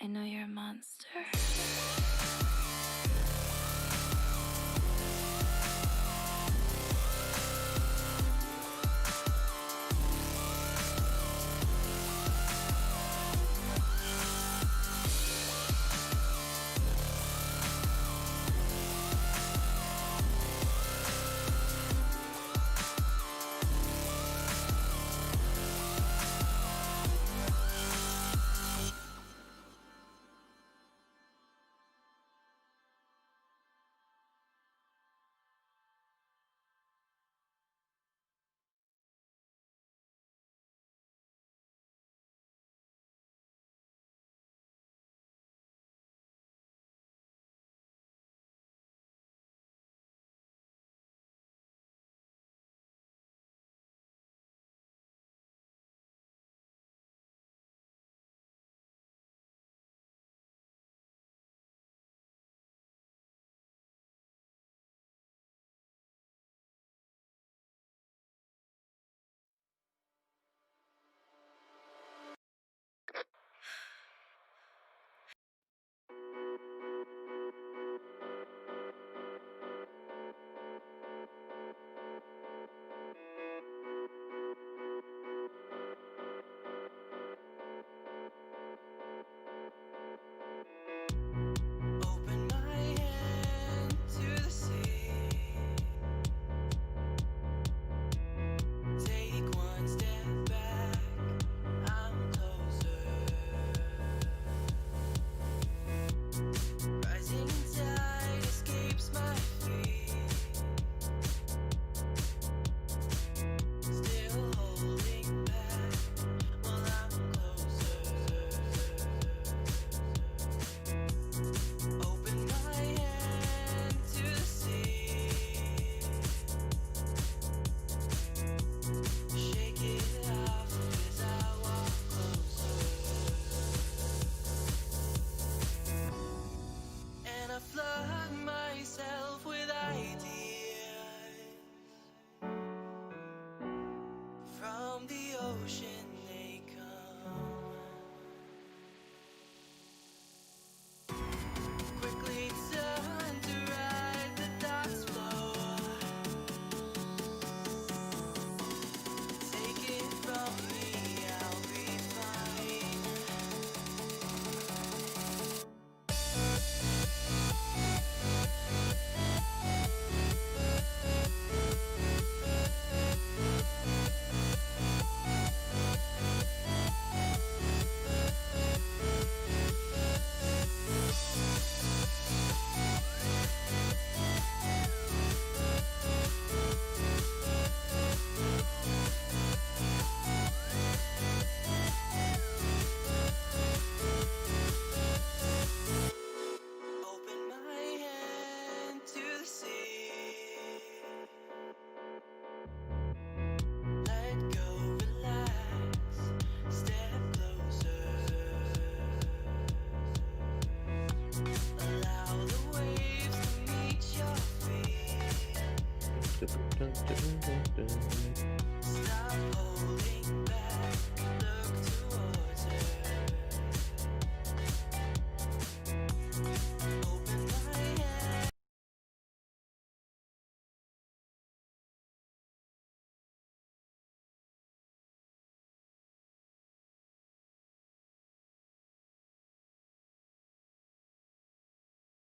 I know you're a monster. Open my hand to the sea. Take one step back, I'm closer. Rising tide escapes my feet. Still holding back while I'm closer. Open my hand to the sea. Shake it off as I walk closer. And I flood myself with ideas from the ocean they come. Quickly turn to ride the thoughts flow. Take it from me, I'll be fine. Open my hand to the sea. Let go, relax, step closer. Allow the waves to meet your feet. Stop holding back, look towards her. Open my hand.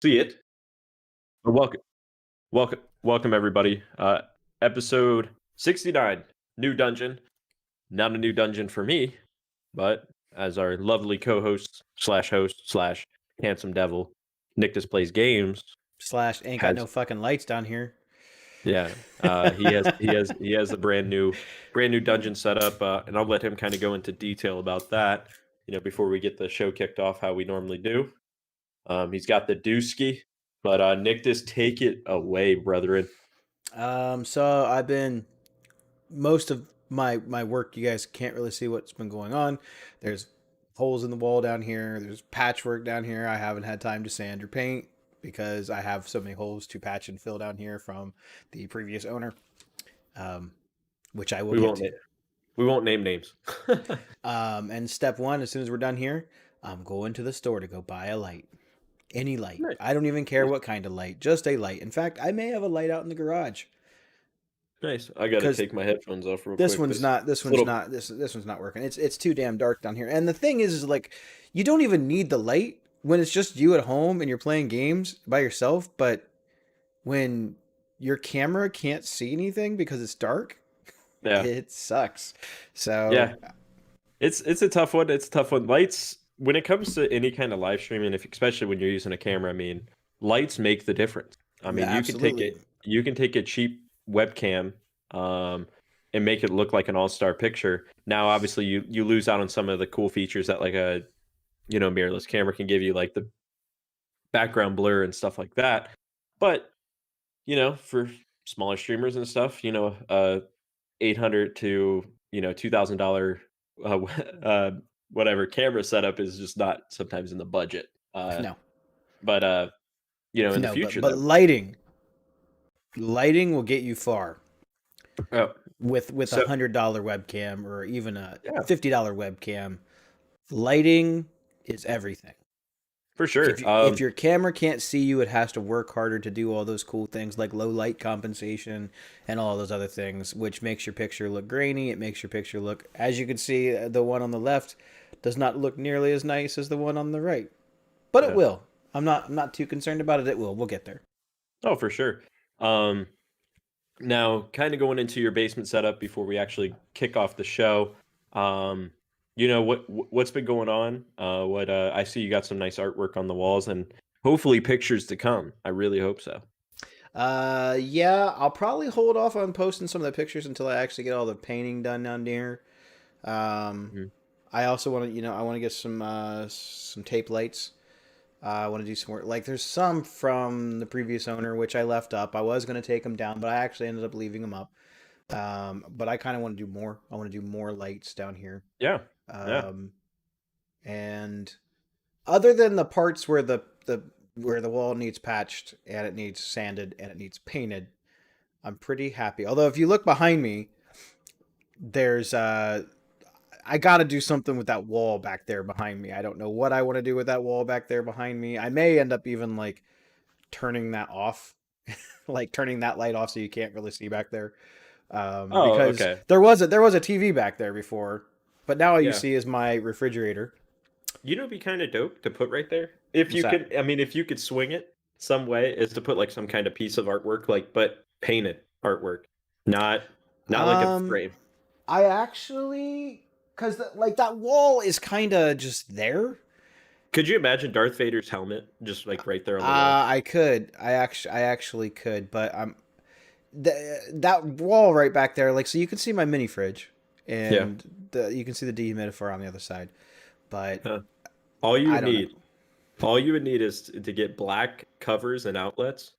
See it. Welcome everybody. Episode 69, new dungeon. Not a new dungeon for me, but as our lovely co-host / host / handsome devil, Nick Displays Games. / ain't got no fucking lights down here. Yeah, he has a brand new dungeon set up, and I'll let him kind of go into detail about that. Before we get the show kicked off, how we normally do. He's got the dooski, but Nick, just take it away, brethren. So I've been most of my work. You guys can't really see what's been going on. There's holes in the wall down here. There's patchwork down here. I haven't had time to sand or paint because I have so many holes to patch and fill down here from the previous owner. Which I will get to. We won't name names. And step one, as soon as we're done here, I'm going to the store to go buy a light. Any light. Nice. I don't even care what kind of light, just a light. In fact, I may have a light out in the garage. Nice. I gotta Because take my headphones off real this quick. one's not this one's little not this one's not working. It's too damn dark down here. And the thing is like you don't even need the light when it's just you at home and you're playing games by yourself, but when your camera can't see anything because it's dark, yeah. it sucks. So Yeah. It's a tough one. It's a tough one. Lights, when it comes to any kind of live streaming, if especially when you're using a camera, I mean, lights make the difference. I mean, yeah, absolutely. you can take a cheap webcam, and make it look like an all-star picture. Now, obviously, you lose out on some of the cool features that like a mirrorless camera can give you, like the background blur and stuff like that. But for smaller streamers and stuff, $800 to $2,000 whatever camera setup is just not sometimes in the budget. No. But in the No, future, but though. lighting will get you far Oh, with So- $100 webcam or even a Yeah. $50 webcam. Lighting is everything. for sure. If your camera can't see you, it has to work harder to do all those cool things like low light compensation and all those other things, which makes your picture look grainy. It makes your picture look, as you can see, the one on the left does not look nearly as nice as the one on the right, but Yeah. it will. I'm not too concerned about it. It will. We'll get there. Oh, for sure. Now, kind of going into your basement setup before we actually kick off the show. What's been going on? I see you got some nice artwork on the walls and hopefully pictures to come. I really hope so. Yeah, I'll probably hold off on posting some of the pictures until I actually get all the painting done down there. Mhm. I also want to, I want to get some tape lights. I want to do some work. Like there's some from the previous owner which I left up. I was going to take them down, but I actually ended up leaving them up. But I kind of want to do more. I want to do more lights down here. Yeah. And other than the parts where the where the wall needs patched and it needs sanded and it needs painted, I'm pretty happy. Although if you look behind me, there's I got to do something with that wall back there behind me. I don't know what I want to do with that wall back there behind me. I may end up even like turning that off, like turning that light off so you can't really see back there. Because okay. there was a TV back there before, but now all you Yeah. see is my refrigerator. It'd be kind of dope to put right there. If What's you that? could, I mean, if you could swing it some way, is to put like some kind of piece of artwork, but painted artwork, not like a frame. I actually, because like that wall is kind of just there. Could you imagine Darth Vader's helmet just like right there on the wall? I could. I actually could, but that wall right back there, like so you can see my mini fridge, and you can see the dehumidifier on the other side. But All you I would don't need, all you would need is to get black covers and outlets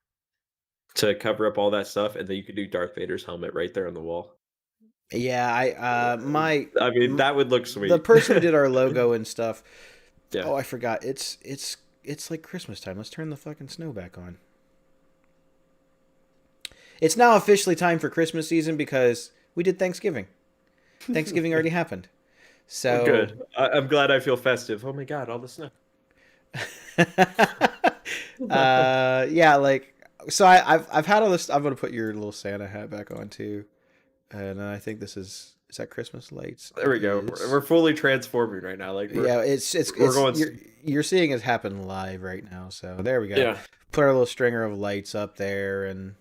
to cover up all that stuff, and then you could do Darth Vader's helmet right there on the wall. yeah, I mean, that would look sweet. the person who did our logo and stuff. Yeah. Oh, I forgot. It's like Christmas time. Let's turn the fucking snow back on. It's now officially time for Christmas season because we did Thanksgiving. Thanksgiving already happened. So Good. I'm glad I feel festive. Oh my god, all the snow. Yeah, like so I've had all this. I'm gonna put your little Santa hat back on too, and I think this is that Christmas lights. There we go. It's- We're fully transforming right now. Like yeah, it's we're going- you're seeing it happen live right now. So there we go. yeah. Put our little stringer of lights up there, and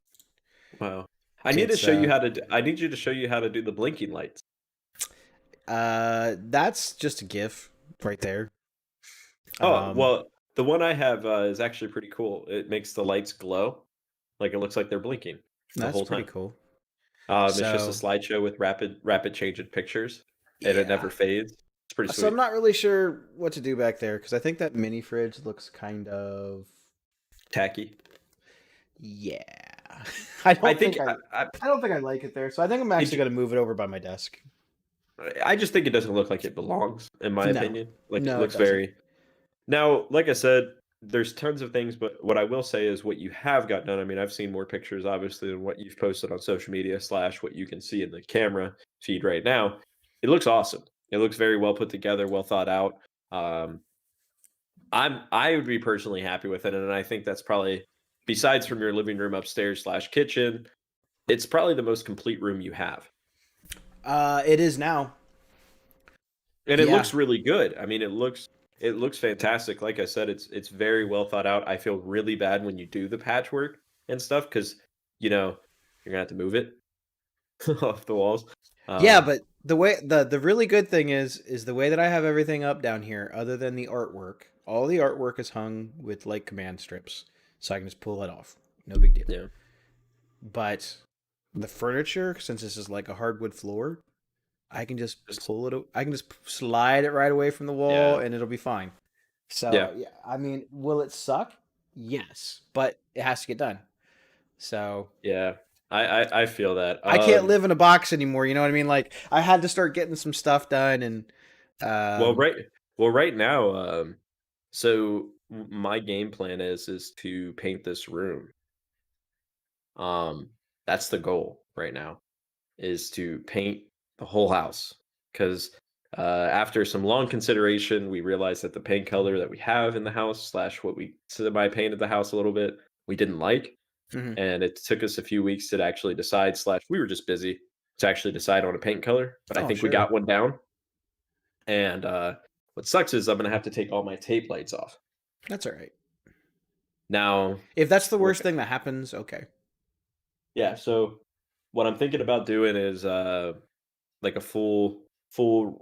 Wow. I need to It's, show you how to. I need you to show you how to do the blinking lights. that's just a GIF right there. Oh well, the one I have is actually pretty cool. It makes the lights glow, like it looks like they're blinking the that's whole pretty time. cool. It's just a So- slideshow with rapid change in pictures, and it never Yeah. fades. It's pretty So sweet. I'm not really sure what to do back there because I think that mini fridge looks kind of Tacky. yeah. I think I don't think I like it there, so I think I'm actually you- going to move it over by my desk. I just think it doesn't look like it belongs, in my No. opinion. Like No, it it looks doesn't. very. Now, like I said, there's tons of things, but what I will say is what you have got done. I mean, I've seen more pictures, obviously, than what you've posted on social media / what you can see in the camera feed right now. It looks awesome. It looks very well put together, well thought out. I would be personally happy with it, and I think that's probably, besides from your living room upstairs slash kitchen, it's probably the most complete room you have. It is now. And it Yeah. looks really good. I mean, it looks fantastic. Like I said, it's very well thought out. I feel really bad when you do the patchwork and stuff because you're gonna have to move it off the walls. Yeah, but the way the really good thing is the way that I have everything up down here, other than the artwork. All the artwork is hung with like command strips, so I can just pull it off. No big deal. Yeah. But the furniture, since this is like a hardwood floor, I can just pull it. I can just slide it right away from the wall, Yeah. and it'll be fine. So Yeah. yeah, I mean, will it suck? Yes, but it has to get done. So Yeah, I feel that. I can't live in a box anymore. You know what I mean? Like I had to start getting some stuff done, and Well, right now, so my game plan is to paint this room. That's the goal right now, is to paint the whole house. Because after some long consideration, we realized that the paint color that we have in the house slash what we semi painted the house a little bit, we didn't like, Mhm. and it took us a few weeks to actually decide. Slash, we were just busy to actually decide on a paint color, but I Oh, think we sure. got one down. And what sucks is I'm gonna have to take all my tape lights off That's all right. now. If that's the worst thing that happens, okay. Yeah, so what I'm thinking about doing is like a full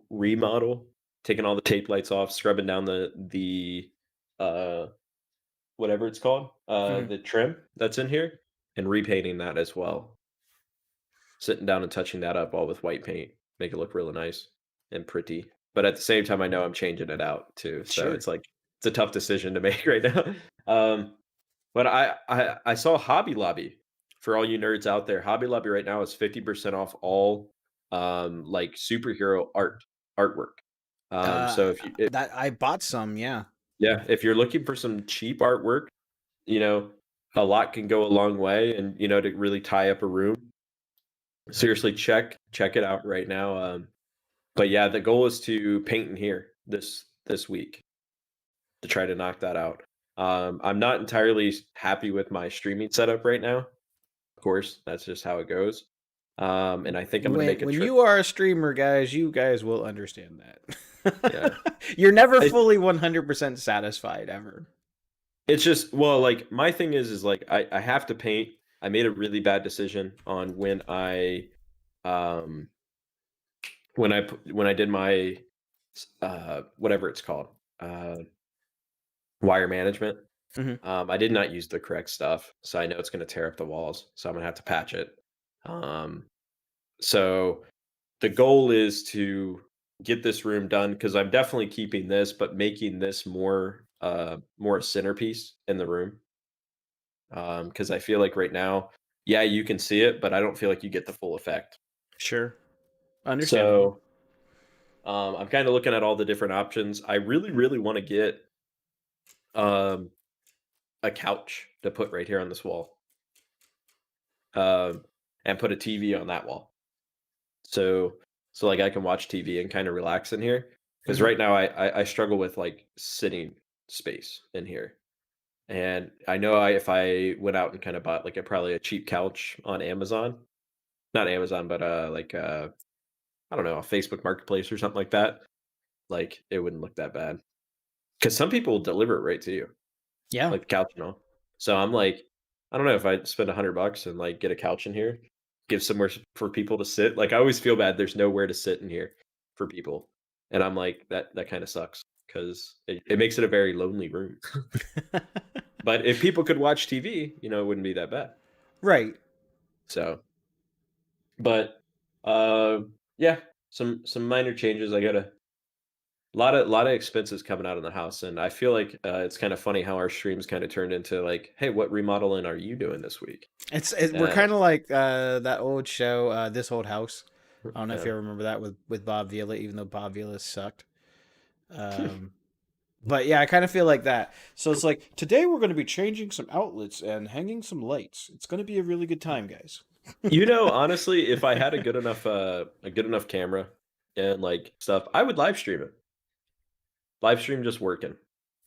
remodel, taking all the tape lights off, scrubbing down the uh whatever it's called, Mhm. the trim that's in here, and repainting that as well. Sitting down and touching that up all with white paint, make it look really nice and pretty. But at the same time, I know I'm changing it out too, so Sure. it's like it's a tough decision to make right now. But I saw Hobby Lobby, for all you nerds out there. Hobby Lobby right now is 50% off all like superhero artwork. So That I bought some, yeah. yeah, if you're looking for some cheap artwork, you know, a lot can go a long way, and to really tie up a room. Seriously, check it out right now. But yeah, the goal is to paint in here this week to try to knock that out. I'm not entirely happy with my streaming setup right now. Of course, that's just how it goes. And I think I'm gonna make a When trip. you are a streamer, guys, you guys will understand that. Yeah. You're never I- fully 100% satisfied ever. It's just, well, like my thing is like I have to paint. I made a really bad decision on when I when I did my whatever it's called, wire management. Mhm. I did not use the correct stuff, so I know it's going to tear up the walls, so I'm going to have to patch it. So the goal is to get this room done, because I'm definitely keeping this, but making this more a centerpiece in the room. Because I feel like right now, yeah, you can see it, but I don't feel like you get the full effect. Sure. Understandable. So I'm kind of looking at all the different options. I really want to get um, a couch to put right here on this wall, and put a TV on that wall. So like I can watch TV and kind of relax in here. Because Mhm. right now I struggle with like sitting space in here. And I know if I went out and kind of bought like probably a cheap couch on Amazon, not Amazon, but like I don't know, a Facebook Marketplace or something like that, like it wouldn't look that bad. Because some people will deliver it right to you, Yeah. like the couch and all. So I'm like, I don't know if I spend $100 and like get a couch in here, give somewhere for people to sit. Like I always feel bad. There's nowhere to sit in here for people, and I'm like that kind of sucks because it makes it a very lonely room. But if people could watch TV, it wouldn't be that bad. Right. So, but yeah, some minor changes. I got a lot of expenses coming out in the house, and I feel like it's kind of funny how our streams kind of turned into like, hey, what remodeling are you doing this week? We're Uh, kind of like that old show, This Old House. I don't know if Yeah. you remember that with Bob Vila, even though Bob Vila sucked. But yeah, I kind of feel like that. So it's like today we're going to be changing some outlets and hanging some lights. It's going to be a really good time, guys. Honestly, if I had a good enough camera and like stuff, I would live stream it. Live stream just working.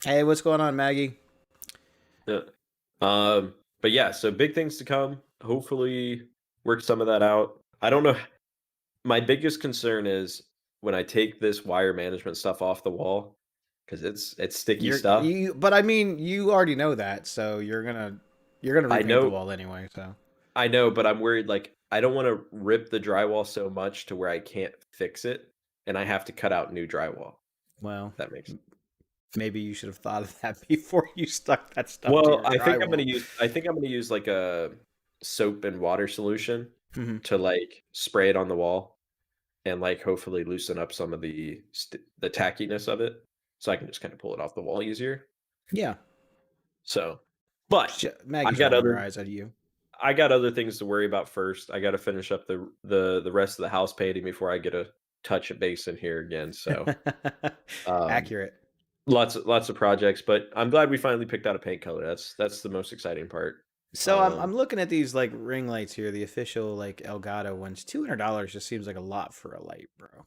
Hey, what's going on, Maggie? Yeah. But yeah, so big things to come. Hopefully, work some of that out. I don't know. My biggest concern is when I take this wire management stuff off the wall because it's sticky stuff. But I mean, you already know that, so you're gonna I repaint the know, wall anyway. So I know, but I'm worried. Like, I don't want to rip the drywall so much to where I can't fix it, and I have to cut out new drywall. well, If that makes sense. maybe you should have thought of that before you stuck that stuff to Well, your I think I'm gonna drywall. use. I think I'm gonna use like a soap and water solution Hmm. to like spray it on the wall and like hopefully loosen up some of the tackiness of it, so I can just kind of pull it off the wall easier. Yeah, So, but I Maggie's got rolling her other eyes at you. I got other things to worry about first. I got to finish up the rest of the house painting before I get a touch of base in here again. So, um, Accurate. lots of projects, but I'm glad we finally picked out a paint color. That's the most exciting part. So I'm Um, looking at these like ring lights here, the official like Elgato ones. $200 just seems like a lot for a light, bro.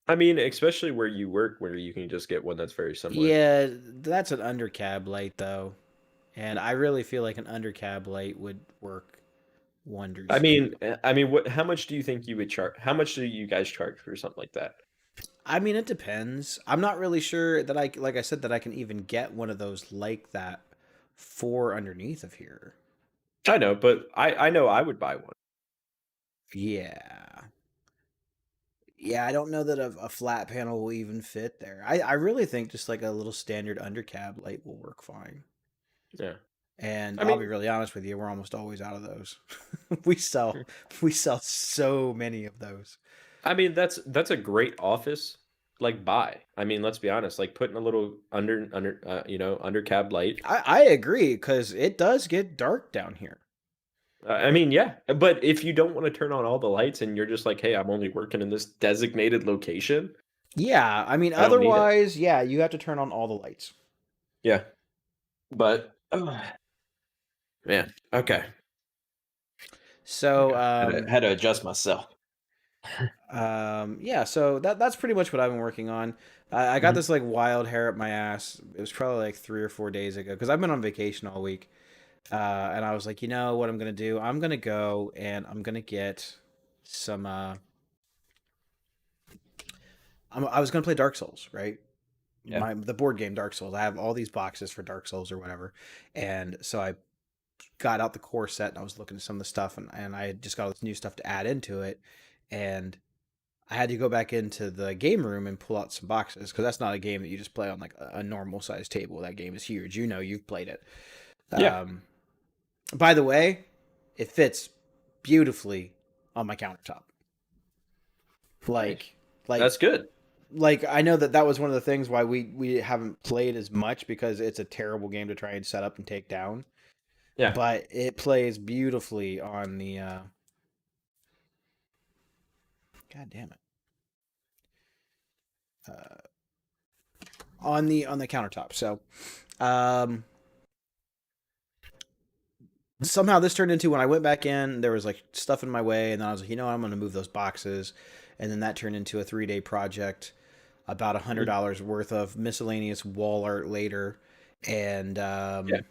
I mean, especially where you work, where you can just get one that's very similar. Yeah, that's an undercab light though, and I really feel like an undercab light would work wonders here. I mean, what? How much do you think you would charge? How much do you guys charge for something like that? I mean, it depends. I'm not really sure that like I said, that I can even get one of those like that for underneath of here. I know, but I know I would buy one. Yeah. Yeah, I don't know that a flat panel will even fit there. I really think just like a little standard undercab light will work fine. Yeah. And I I'll be mean, really honest with you, we're almost always out of those. we sell we sell so many of those. that's a great office like buy. I mean, let's be honest, like putting a little under cab light. I agree because it does get dark down here. I mean, yeah, but if you don't want to turn on all the lights and you're just like, hey, I'm only working in this designated location, Yeah, I mean, I don't need it. otherwise, yeah, you have to turn on all the lights. Yeah, but man, okay, So, okay, had to adjust myself. yeah, so that's pretty much what I've been working on. I got Mhm. this like wild hair up my ass. It was probably like 3 or 4 days ago because I've been on vacation all week. And I was like, you know what I'm gonna do? I'm gonna go and I'm gonna get some. I was gonna play Dark Souls, right? Yeah, The board game Dark Souls. I have all these boxes for Dark Souls or whatever, and so I got out the core set and I was looking at some of the stuff and I just got all this new stuff to add into it, and I had to go back into the game room and pull out some boxes because that's not a game that you just play on like a normal sized table. That game is huge. You know, you've played it. yeah, Um, by the way, it fits beautifully on my countertop. nice. Like, like, That's good. like I know that was one of the things why we haven't played as much because it's a terrible game to try and set up and take down. Yeah, But it plays beautifully on the. God damn it. Uh, on the countertop. So, um, somehow this turned into when I went back in, there was like stuff in my way, and then I was like, you know what, I'm going to move those boxes, and then that turned into a 3 day project, about mhm, $100 worth of miscellaneous wall art later, and yeah.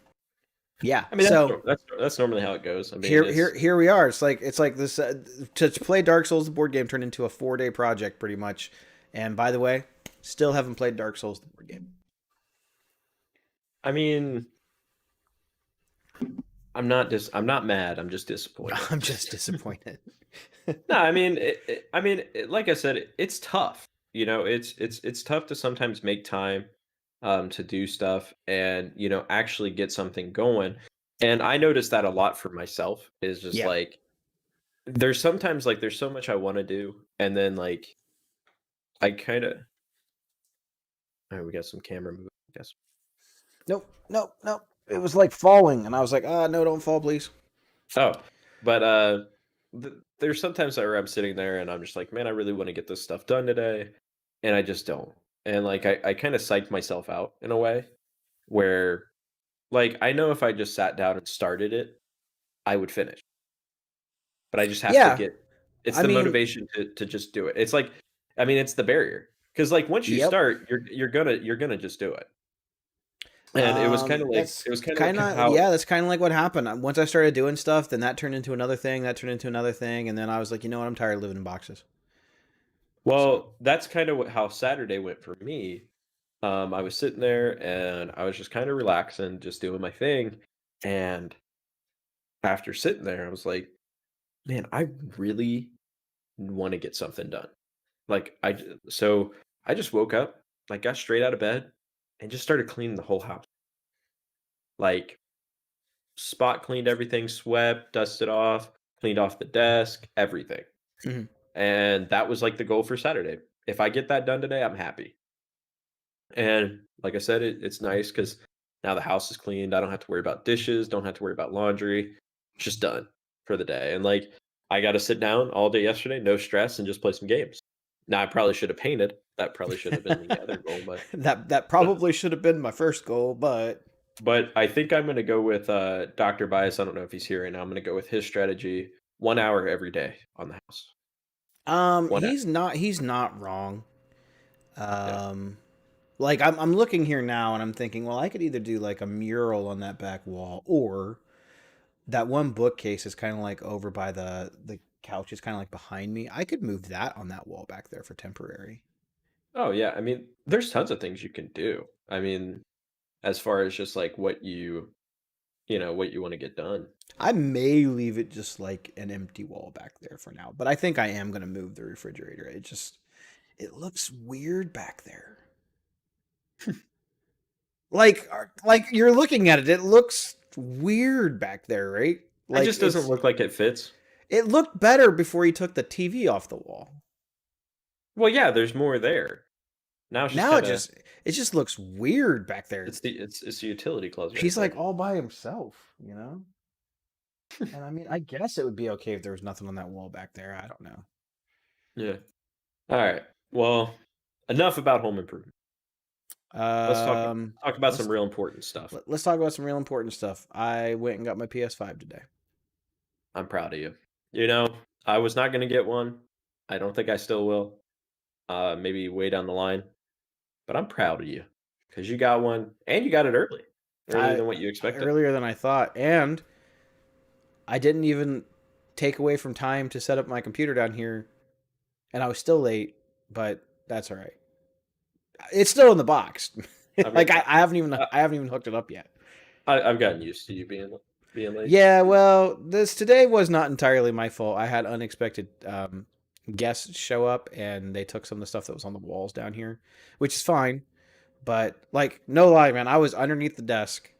yeah, I mean, so that's normally how it goes. I mean, it's here we are. It's like this to play Dark Souls the board game turned into a 4 day project pretty much, and by the way, still haven't played Dark Souls the board game. I mean, I'm not mad. I'm just disappointed. I'm just disappointed. No, I mean, like I said, it's tough. You know, it's tough to sometimes make time to do stuff and actually get something going. And I noticed that a lot for myself is just Yeah. like there's sometimes like there's so much I want to do, and then like I kind of we got some camera movement, I guess. Nope. Nope. Nope. It was like falling, and I was like, no, don't fall, please. Oh, but there's sometimes where I'm sitting there and I'm just like, man, I really want to get this stuff done today, and I just don't. And like I kind of psych myself out in a way where like I know if I just sat down and started it, I would finish. But I just have to Yeah. get it's I the mean, motivation to just do it. It's like I mean, it's the barrier because like once you Yep. start, you're gonna just do it. And it was kind of like That's it was kind of like kind of how yeah. That's kind of like what happened. Once I started doing stuff, then that turned into another thing. That turned into another thing, and then I was like, you know what? I'm tired of living in boxes. So well, that's kind of how Saturday went for me. I was sitting there and I was just kind of relaxing, just doing my thing. And after sitting there, I was like, man, I really want to get something done. Like so I just woke up, like got straight out of bed and just started cleaning the whole house. Like spot cleaned everything, swept, dusted off, cleaned off the desk, everything. mhm. And that was like the goal for Saturday. If I get that done today, I'm happy. And like I said, it's nice because now the house is cleaned. I don't have to worry about dishes, don't have to worry about laundry. It's just done for the day. And like I got to sit down all day yesterday, no stress, and just play some games. Now I probably should have painted. That probably should have been the other goal, That but probably should have been my first goal, but but I think I'm gonna go with Dr. Bias. I don't know if he's here right now. I'm gonna go with his strategy: 1 hour every day on the house. 1 hour. he's not wrong. Yeah. Um, like I'm looking here now and I'm thinking, well, I could either do like a mural on that back wall, or that one bookcase is kind of like over by the couch is kind of like behind me. I could move that on that wall back there for temporary. Oh yeah. I mean, there's tons of things you can do. I mean, as far as just like what what you want to get done. I may leave it just like an empty wall back there for now, but I think I am gonna move the refrigerator. It looks weird back there. Like you're looking at it, it looks weird back there, right? It Like just doesn't look like it fits. it looked better before he took the TV off the wall. Well, yeah, there's more there. Now it's just Now kind of it just looks weird back there. it's the utility closet right He's like there. all by himself, you know? And I mean, I guess it would be okay if there was nothing on that wall back there. I don't know. Yeah. All right. Well, enough about home improvement. Let's talk about some Let's real important stuff. let's talk about some real important stuff. I went and got my PS5 today. I'm proud of you. You know, I was not going to get one. I don't think I still will. Maybe way down the line, but I'm proud of you because you got one and you got it earlier I than what you expected. Earlier than I thought, and I didn't even take away from time to set up my computer down here, and I was still late, but that's all right. It's still in the box. I've Like got, I haven't even hooked it up yet. I've gotten used to you being late. Yeah, well, this today was not entirely my fault. I had unexpected guests show up, and they took some of the stuff that was on the walls down here, which is fine. But like, no lie, man, I was underneath the desk.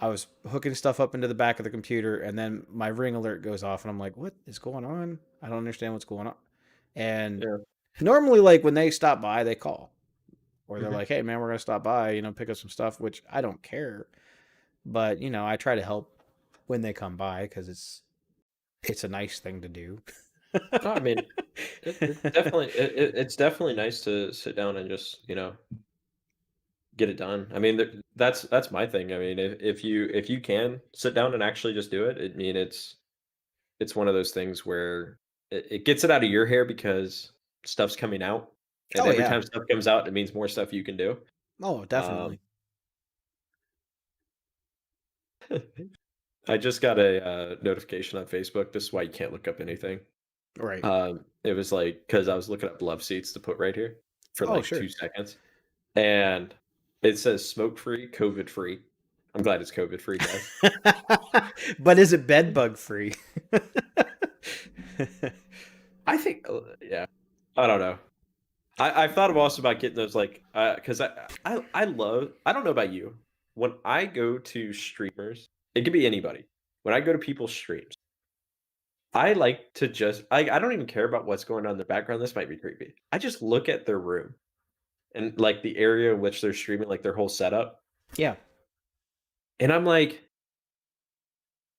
I was hooking stuff up into the back of the computer, and then my ring alert goes off, and I'm like, "What is going on? I don't understand what's going on." And Yeah. normally, like when they stop by, they call, or they're Mhm. like, "Hey, man, we're gonna stop by, pick up some stuff," which I don't care. But I try to help when they come by because it's a nice thing to do. No, I mean, it's definitely nice to sit down and just get it done. I mean, that's my thing. I mean, if you can sit down and actually just do it, I mean, it's one of those things where it gets it out of your hair because stuff's coming out, and Oh every yeah. time stuff comes out, it means more stuff you can do. Oh, Um, definitely. I just got a notification on Facebook. This is why you can't look up anything. Right. It was like because I was looking up love seats to put right here for Oh, like sure. 2 seconds, and it says smoke free, COVID free. I'm glad it's COVID free, guys. But is it bed bug free? I think, yeah, I don't know. I've thought of also about getting those like because I love I don't know about you when I go to streamers it could be anybody when I go to people's streams I like to just I don't even care about what's going on in the background. This might be creepy. I just look at their room and like the area in which they're streaming, like their whole setup, Yeah. and I'm like,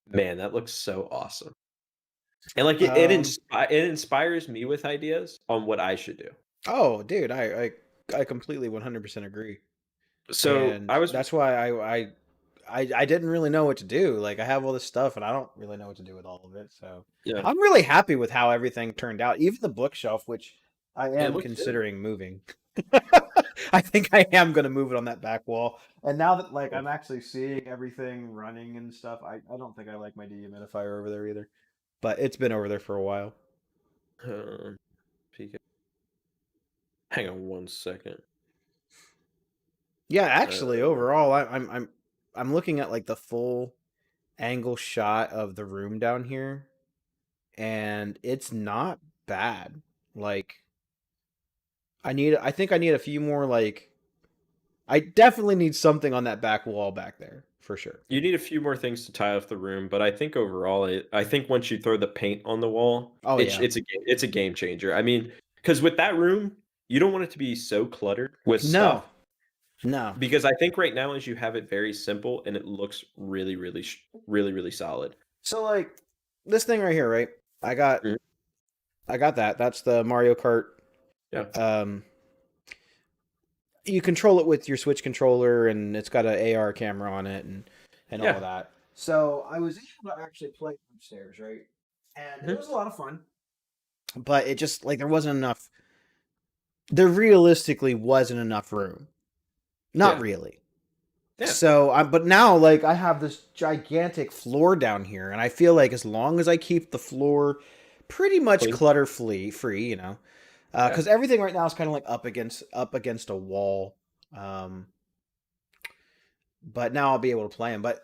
man, that looks so awesome. And like it inspires me with ideas on what I should do. Oh, dude, I completely 100% agree. So And I was that's why I didn't really know what to do. Like I have all this stuff and I don't really know what to do with all of it. So yeah, I'm really happy with how everything turned out. Even the bookshelf, which I it am looks good. considering moving. I think I am gonna move it on that back wall. And now that like I'm actually seeing everything running and stuff, I don't think I like my dehumidifier over there either. But it's been over there for a while. Peek it. Hang on one second. Yeah, actually, overall, I'm looking at like the full angle shot of the room down here, and it's not bad. Like, I think I need a few more. Like, I definitely need something on that back wall back there for sure. You need a few more things to tie off the room, but I think overall, I think once you throw the paint on the wall, Oh, yeah. it's a game changer. I mean, because with that room, you don't want it to be so cluttered with No, stuff. no. Because I think right now, as you have it very simple and it looks really, really solid. So like this thing right here, right? I got Mhm. that. That's the Mario Kart. Yeah. You control it with your Switch controller, and it's got an AR camera on it, and all Yeah. of that. So I was able to actually play upstairs, right? And it Mhm. was a lot of fun. But it just like there wasn't enough. There realistically wasn't enough room. Not Yeah. really. Yeah. So but now like I have this gigantic floor down here, and I feel like as long as I keep the floor pretty much Clean. clutter free, you know, because everything right now is kind of like up against a wall. But now I'll be able to play them. But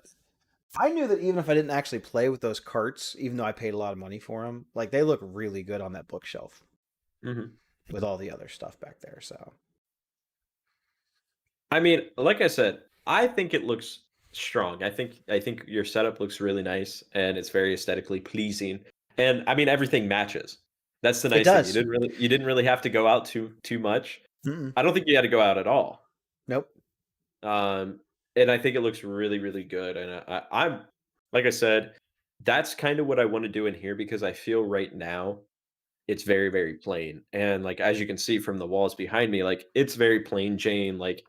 I knew that even if I didn't actually play with those carts, even though I paid a lot of money for them, like they look really good on that bookshelf Mhm. with all the other stuff back there. So I mean, like I said, I think it looks strong. I think your setup looks really nice and it's very aesthetically pleasing. And I mean, everything matches. That's the it nice thing. does. You didn't really have to go out too much. Mm-mm. I don't think you had to go out at all. Nope. Um, and I think it looks really good. And I'm like I said, that's kind of what I want to do in here because I feel right now it's very plain. And like as you can see from the walls behind me, like it's very plain Jane. Like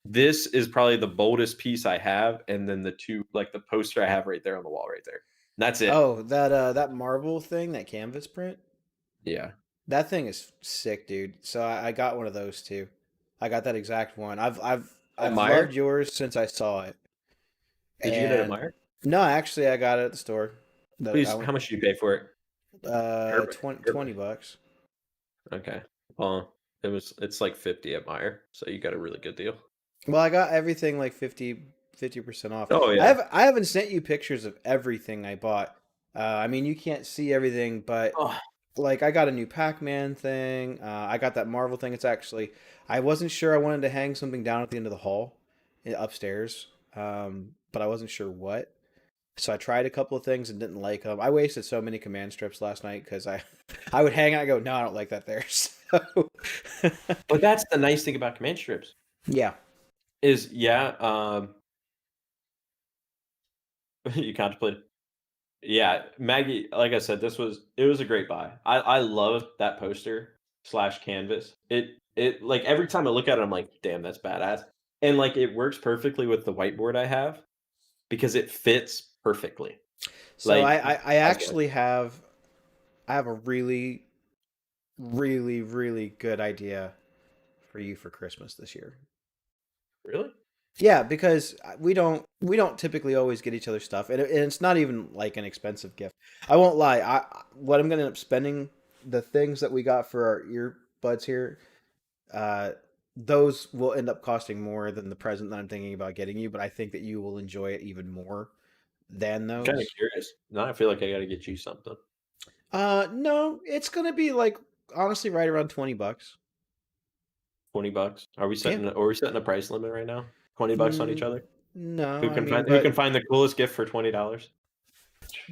this is probably the boldest piece I have, and then the two like the poster I have right there on the wall right there. That's it. Oh, that marble thing, that canvas print, Yeah. that thing is sick, dude. So I got one of those too. I got that exact one. I've Meyer? loved yours since I saw it. Did you get it at And Meyer? no, actually, I got it at the store. Please, how much did you pay for it? Herbert. 20 bucks. Okay. Well, it's like 50 at Meyer, so you got a really good deal. Well, I got everything like 50% off. Oh yeah. I haven't sent you pictures of everything I bought. I mean, you can't see everything, but Oh, like I got a new Pac-Man thing. I got that Marvel thing. It's actually I wasn't sure I wanted to hang something down at the end of the hall upstairs, but I wasn't sure what. So I tried a couple of things and didn't like them. I wasted so many command strips last night because I would hang out and go, no, I don't like that there. So but that's the nice thing about command strips yeah, is you contemplated. Yeah, Maggie, like I said, it was a great buy. I love that poster slash canvas. It like every time I look at it, I'm like, damn, that's badass. And like it works perfectly with the whiteboard I have because it fits perfectly. so Like I actually I have a really good idea for you for Christmas this year. really? Yeah, because we don't typically always get each other stuff, and it's not even like an expensive gift. I won't lie. What I'm gonna end up spending the things that we got for our earbuds here, uh, those will end up costing more than the present that I'm thinking about getting you. But I think that you will enjoy it even more than I'm kind of those. curious. Now I feel like I got to get you something. No, it's gonna be like honestly right around $20. $20. Yeah. Are we setting a price limit right now? $20 on each Mm, other? no, I mean, Who can but find the coolest gift for $20?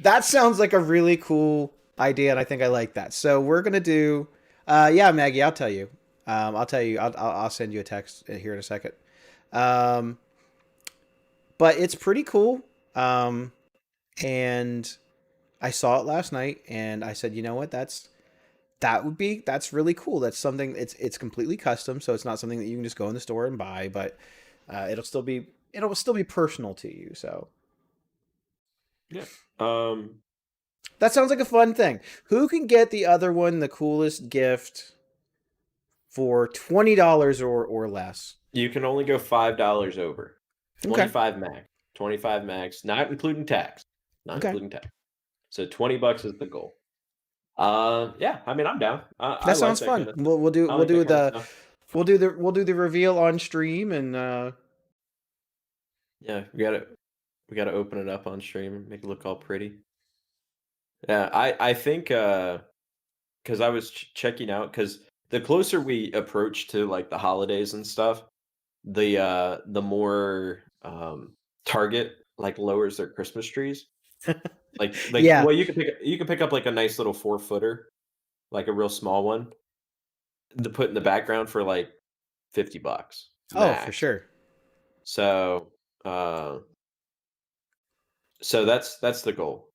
that sounds like a really cool idea, and I think I like that. So we're gonna do, yeah, Maggie. I'll tell you. I'll tell you. I'll send you a text here in a second. Um, but it's pretty cool. And I saw it last night, and I said, you know what? That's really cool. That's something. It's completely custom, so it's not something that you can just go in the store and buy, but it'll still be personal to you. So Yeah. Um that sounds like a fun thing. Who can get the other one the coolest gift for $20 or less. You can only go $5 over. Okay. 25 max. 25 max, not including tax. Not Okay. including tax. So $20 is the goal. Yeah, I mean I'm down. I That like sounds that fun. kind of We'll do I we'll like that do kind of the stuff. we'll do the reveal on stream and Yeah, we gotta open it up on stream, make it look all pretty. Yeah, I think because I was checking out because the closer we approach to like the holidays and stuff, the more Target like lowers their Christmas trees. Like yeah. well you can pick up like a nice little 4-footer, like a real small one, to put in the background for like $50 Oh, for max. sure. So uh so that's the goal.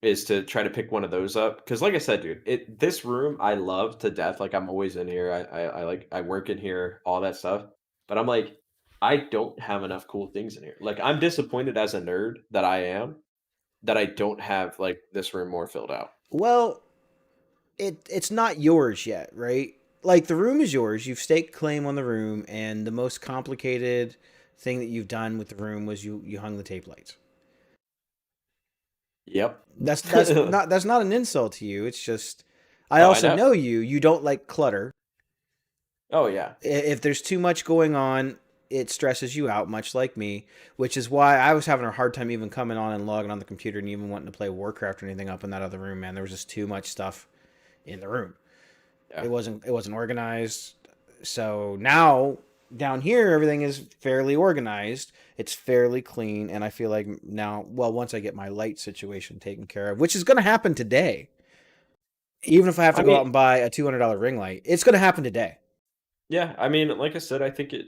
Is to try to pick one of those up because like I said, dude, this room I love to death. Like I'm always in here. I like I work in here, all that stuff. But I'm like, I don't have enough cool things in here. Like I'm disappointed as a nerd that I am that I don't have like this room more filled out. Well, it's not yours yet, right? Like the room is yours. You've staked claim on the room, and the most complicated thing that you've done with the room was you hung the tape lights. Yep. That's not an insult to you. It's just I Oh, I also know. know you. You don't like clutter. Oh yeah. If there's too much going on, it stresses you out, much like me, which is why I was having a hard time even coming on and logging on the computer and even wanting to play Warcraft or anything up in that other room, man. There was just too much stuff in the room. Yeah. It wasn't organized. So now down here everything is fairly organized. It's fairly clean, and I feel like now, well, once I get my light situation taken care of, which is going to happen today. Even if I have to I go out mean, and buy a $200 ring light, it's going to happen today. yeah, I mean, like I said, I think it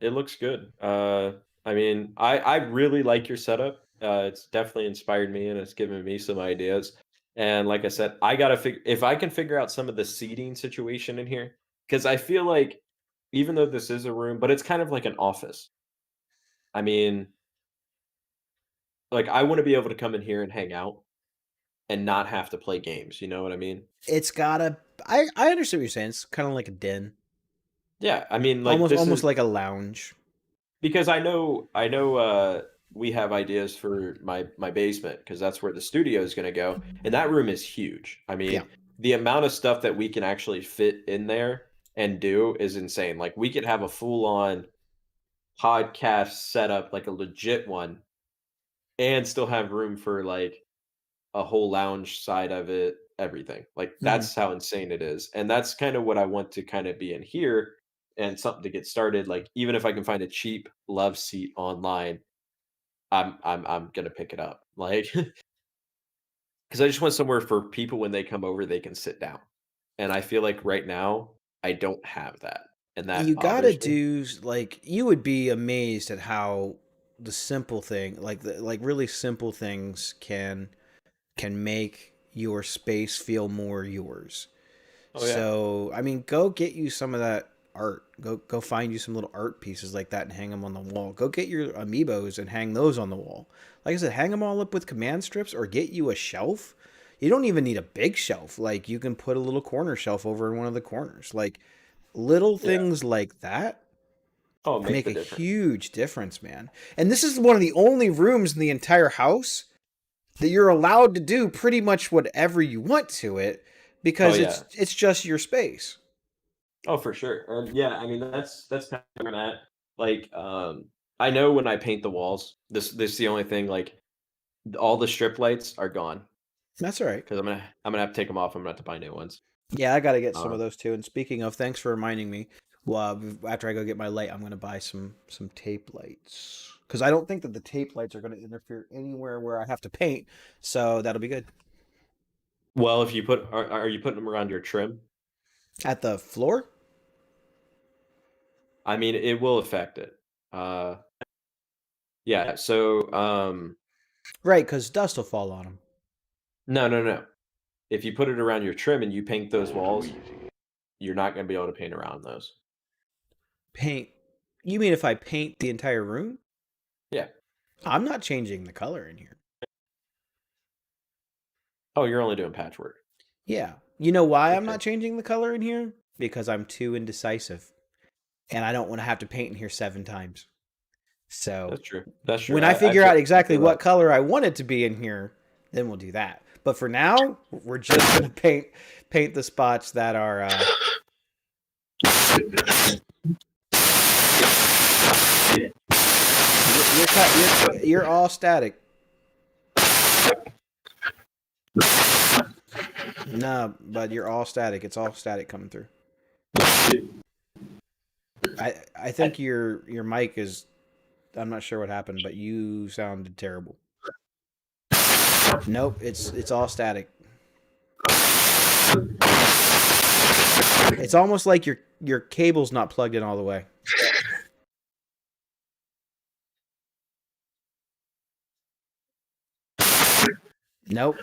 looks good. I mean, I really like your setup. It's definitely inspired me and it's given me some ideas. And like I said, I gotta figure if I can figure out some of the seating situation in here, because I feel like even though this is a room, but it's kind of like an office. I mean, like I want to be able to come in here and hang out and not have to play games. You know what I mean? It's gotta. I understand what you're saying. It's kind of like a den, Yeah, I mean, like almost like a lounge. because I know we have ideas for my basement because that's where the studio is going to go, and that room is huge. I Yeah. mean, the amount of stuff that we can actually fit in there and do is insane. Like we could have a full on podcast setup, like a legit one, and still have room for like a whole lounge side of it, everything. Like Mhm. that's how insane it is. And that's kind of what I want to kind of be in here and something to get started. Like even if I can find a cheap love seat online, I'm gonna pick it up. Like because I just want somewhere for people when they come over they can sit down. And I feel like right now I don't have that. And that You gotta bothers me. do like you would be amazed at how the simple thing, like really simple things, can make your space feel more yours. Oh yeah. So, I mean, go get you some of that art. Go find you some little art pieces like that and hang them on the wall. Go get your amiibos and hang those on the wall. Like I said, hang them all up with command strips or get you a shelf. You don't even need a big shelf. Like you can put a little corner shelf over in one of the corners. Like little Yeah. things like that Oh, make make the a difference. huge difference, man. And this is one of the only rooms in the entire house that you're allowed to do pretty much whatever you want to it Oh because yeah. it's just your space. Oh, for sure. Yeah, I mean that's kind of where I'm at. Like, I know when I paint the walls, this is the only thing. Like, all the strip lights are gone That's all right. because I'm gonna have to take them off. I'm gonna have to buy new ones. Yeah, I got to get some of Uh, those too. And speaking of, thanks for reminding me. Well, after I go get my light, I'm gonna buy some tape lights because I don't think that the tape lights are gonna interfere anywhere where I have to paint. So that'll be good. well, if you put are you putting them around your trim? At the floor, I mean, it will affect it. Uh, yeah. So, right? Because dust will fall on them. no. If you put it around your trim and you paint those walls, you're not gonna be able to paint around those. Paint. You mean if I paint the entire room? Yeah. I'm not changing the color in here. Oh, you're only doing patchwork. Yeah. You know why I'm Okay. not changing the color in here? Because I'm too indecisive. And I don't want to have to paint in here 7 times. So That's true. That's true. when I figure feel, out exactly feel what that. color I want it to be in here, then we'll do that. But for now, we're just gonna paint the spots that are you're all static. No, but you're all static. It's all static coming through. I think your mic is. I'm not sure what happened, but you sounded terrible. Nope, it's all static. It's almost like your cable's not plugged in all the way. Nope.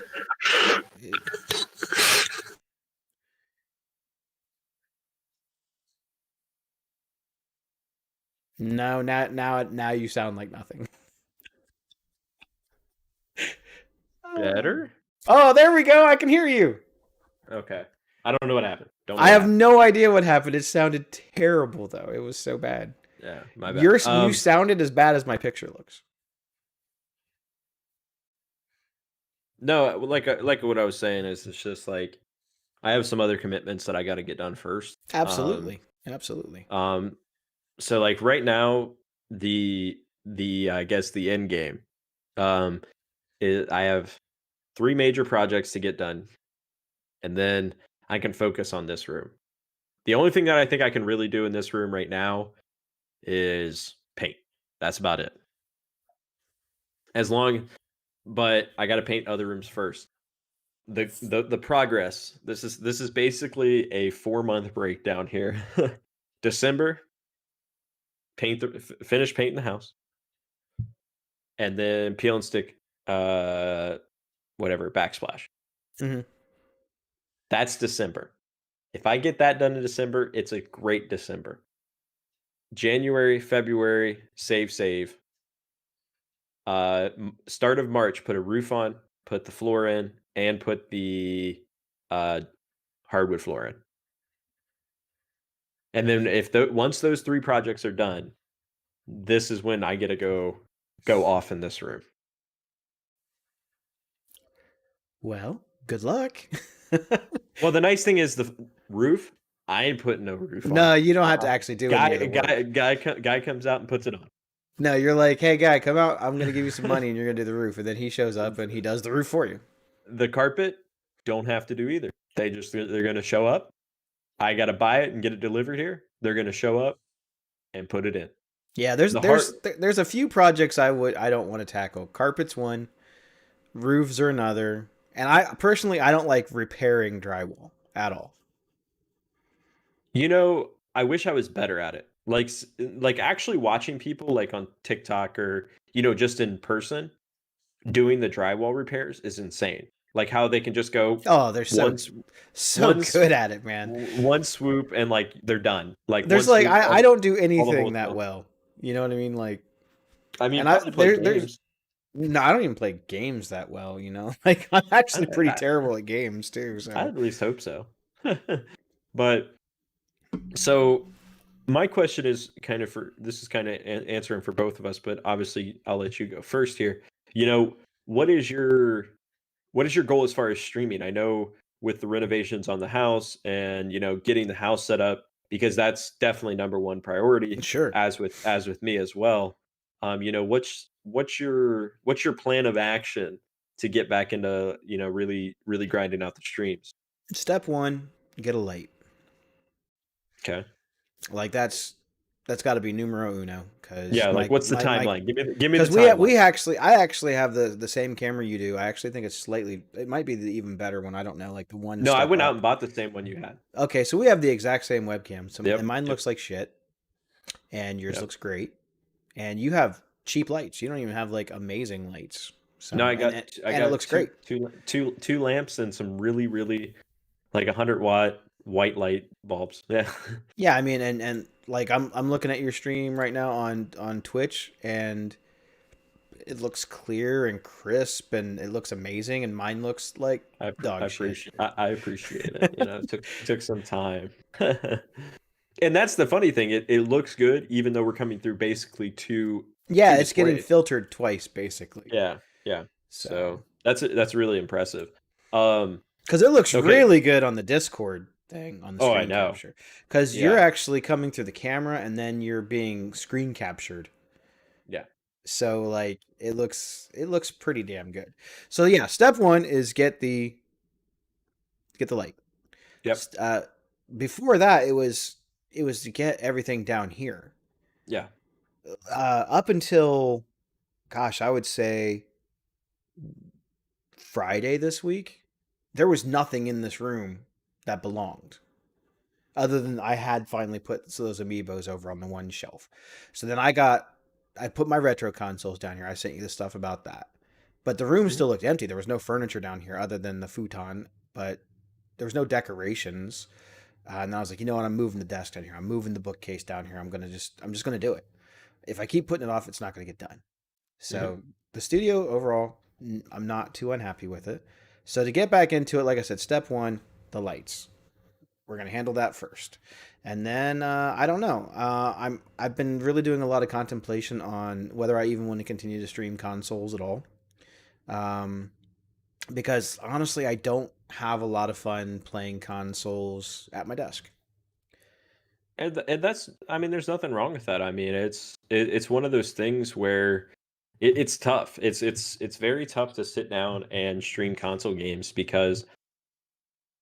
No, now you sound like nothing. Better? Oh, there we go. I can hear you. Okay. I don't know what happened. Don't know I what have happened. no idea what happened. It sounded terrible though. It was so bad. Yeah, my bad. You sounded as bad as my picture looks. No, like what I was saying is it's just like I have some other commitments that I got to get done first. Absolutely. Absolutely. So like right now the I guess the end game um is I have 3 major projects to get done, and then I can focus on this room. The only thing that I think I can really do in this room right now is paint. That's about it. But I got to paint other rooms first. The progress. This is basically a 4-month breakdown here. December, finish painting the house, and then peel and stick, whatever backsplash. Mhm. That's December. If I get that done in December, it's a great December. January, February, save. Start of March, put a roof on, put the floor in, and put the hardwood floor in. And then once those 3 projects are done, this is when I get to go off in this room. Well, good luck. Well, the nice thing is the roof. I ain't putting no roof on. No, you don't have to actually do any of the work. Guy comes out and puts it on. No, you're like, hey guy, come out. I'm gonna give you some money, and you're gonna do the roof. And then he shows up and he does the roof for you. The carpet don't have to do either. They're going to show up. I got to buy it and get it delivered here. They're going to show up and put it in. Yeah, there's a few projects I don't want to tackle. Carpet's one, roofs are another, and I personally don't like repairing drywall at all. You know, I wish I was better at it. Like actually watching people like on TikTok or just in person doing the drywall repairs is insane. Like how they can just go Oh, they're so one good at it, man. one swoop and like they're done. Like There's one like swoop, I don't do holes anything that done. well. You know what I mean? Like, I mean, and probably play there's games. no, I don't even play games that well. You know, like I'm actually pretty I- terrible at games too. So I at least hope so. But so my question is kind of answering for both of us, but obviously I'll let you go first here. What is your goal as far as streaming? I know with the renovations on the house and getting the house set up, because that's definitely number one priority, sure. as with me as well. What's your plan of action to get back into really grinding out the streams? Step one, get a light. Okay. Like that's got to be numero uno. Cause Yeah, like what's the timeline? Give me the because timeline. I actually have the same camera you do. I actually think it might be the even better one. I don't know, like the one. No, I step went out up. and bought the same one you had. Okay, so we have the exact same webcam. Yep, And mine yep. looks like shit, and yours Yep. looks great, and you have cheap lights. You don't even have like amazing lights. So No, I got and I got it looks great. two lamps and some really like 100-watt white light bulbs. Yeah. Yeah, I mean, and like I'm looking at your stream right now on Twitch, and it looks clear and crisp, and it looks amazing, and mine looks like I dog shit. I appreciate it. You know, it took some time. And that's the funny thing. It looks good, even though we're coming through basically two Yeah, it's getting displays. filtered twice basically. Yeah, yeah. So, So that's really impressive. Um, because it looks okay. really good on the Discord thing on the Oh, I screen know. capture. Because you're Yeah, actually coming through the camera, and then you're being screen captured. yeah, So like it looks pretty damn good. So yeah, step one is get the light. yep, Before that, it was to get everything down here. yeah, Up until, gosh, I would say Friday this week, there was nothing in this room that belonged. Other than I had finally put those amiibos over on the one shelf. So then I put my retro consoles down here. I sent you the stuff about that. But the room Mhm. still looked empty. There was no furniture down here other than the futon, but there was no decorations. And I was like, you know what? I'm moving the desk down here. I'm moving the bookcase down here. I'm just gonna do it. If I keep putting it off, it's not gonna get done. So the studio overall, I'm not too unhappy with it. So to get back into it, like I said, step one, the lights. We're gonna handle that first, and then I don't know. I've been really doing a lot of contemplation on whether I even want to continue to stream consoles at all. Um, because honestly, I don't have a lot of fun playing consoles at my desk. and that's. I mean, there's nothing wrong with that. I mean, it's one of those things where it's tough. It's very tough to sit down and stream console games because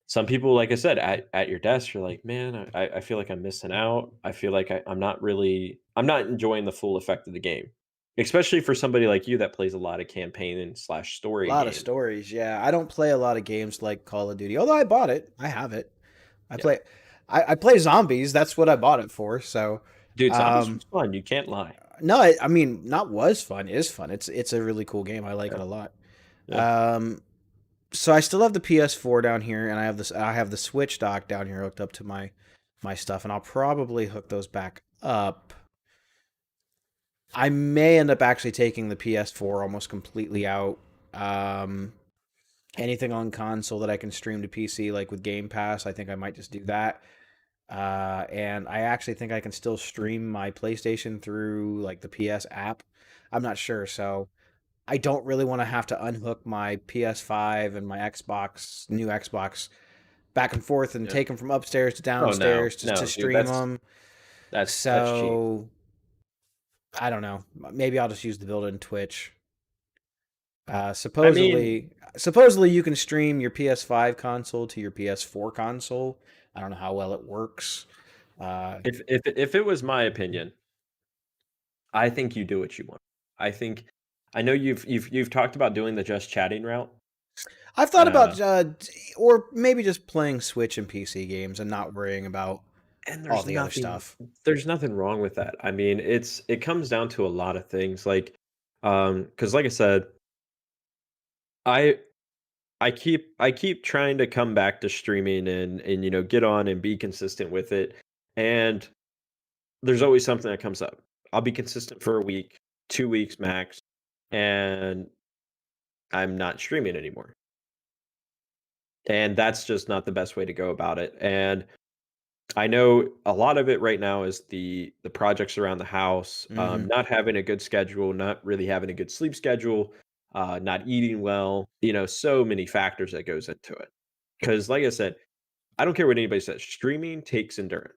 some people, like I said, at your desk, you're like, man, I feel like I'm missing out. I feel like I'm not enjoying the full effect of the game, especially for somebody like you that plays a lot of campaign and slash A story lot of games. stories, yeah. I don't play a lot of games like Call of Duty, although I bought it. I have it. I Yeah, play. I play zombies. That's what I bought it for. So, dude, zombies um, was fun. You can't lie. no, I mean, not was fun. It is fun. It's a really cool game. I like it Yeah, a lot. yeah. Um, so I still have the PS4 down here, and I have this. I have the Switch dock down here hooked up to my stuff, and I'll probably hook those back up. I may end up actually taking the PS4 almost completely out. Um, Anything on console that I can stream to PC, like with Game Pass, I think I might just do that. And I actually think I can still stream my PlayStation through like the PS app. I'm not sure, so I don't really want to have to unhook my PS5 and my Xbox, new Xbox, back and forth and Yeah. take them from upstairs to Oh no, downstairs to no, dude, stream them. that's cheap. So I don't know. Maybe I'll just use the built-in Twitch. I mean, Supposedly you can stream your PS5 console to your PS4 console. I don't know how well it works. if it was my opinion, I think you do what you want. I think I know you've talked about doing the just chatting route. I've thought Uh, about or maybe just playing Switch and PC games and not worrying about and all the other stuff. there's nothing wrong with that. I mean, it comes down to a lot of things like cuz like I said, I I keep trying to come back to streaming and you know, get on and be consistent with it. And there's always something that comes up. I'll be consistent for a week, 2 weeks max, and I'm not streaming anymore. And that's just not the best way to go about it. And I know a lot of it right now is the projects around the house, Hmm. not having a good schedule, not really having a good sleep schedule, not eating well. You know, so many factors that goes into it. Because, like I said, I don't care what anybody says. Streaming takes endurance.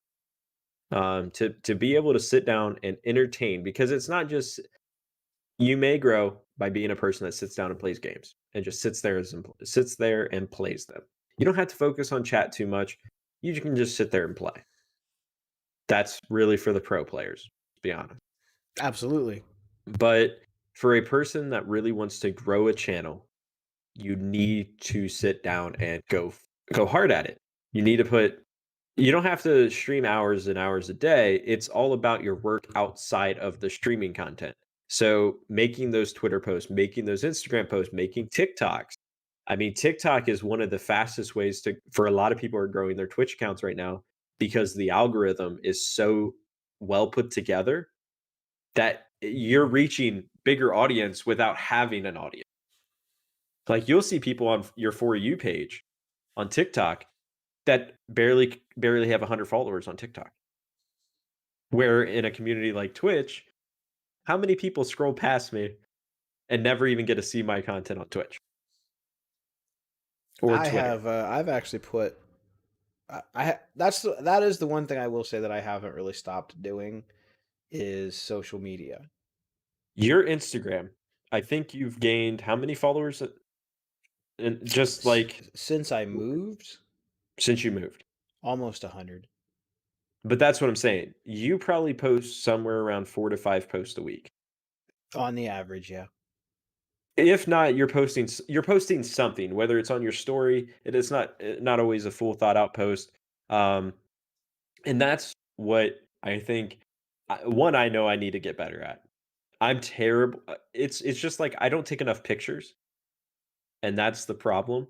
To be able to sit down and entertain, because it's not just you may grow by being a person that sits down and plays games and just sits there and plays them. You don't have to focus on chat too much. You can just sit there and play. That's really for the pro players, to be honest. Absolutely. But for a person that really wants to grow a channel, you need to sit down and go hard at it. You need to put you don't have to stream hours and hours a day. It's all about your work outside of the streaming content. So making those Twitter posts, making those Instagram posts, making TikToks. I mean, TikTok is one of the fastest ways to for a lot of people are growing their Twitch accounts right now because the algorithm is so well put together that you're reaching bigger audience without having an audience. Like you'll see people on your For You page on TikTok that barely have 100 followers on TikTok. Where in a community like Twitch, how many people scroll past me and never even get to see my content on Twitch or Twitter? I've actually put that is the one thing I will say that I haven't really stopped doing is social media. Your Instagram, I think you've gained how many followers and just like Since I moved, since you moved? almost 100 But that's what I'm saying. You probably post somewhere around 4 to 5 posts a week. on the average. Yeah. If not, you're posting something, whether it's on your story. It is not always a full thought out post. And that's what I think. One, I know I need to get better at. I'm terrible. It's just like I don't take enough pictures, and that's the problem.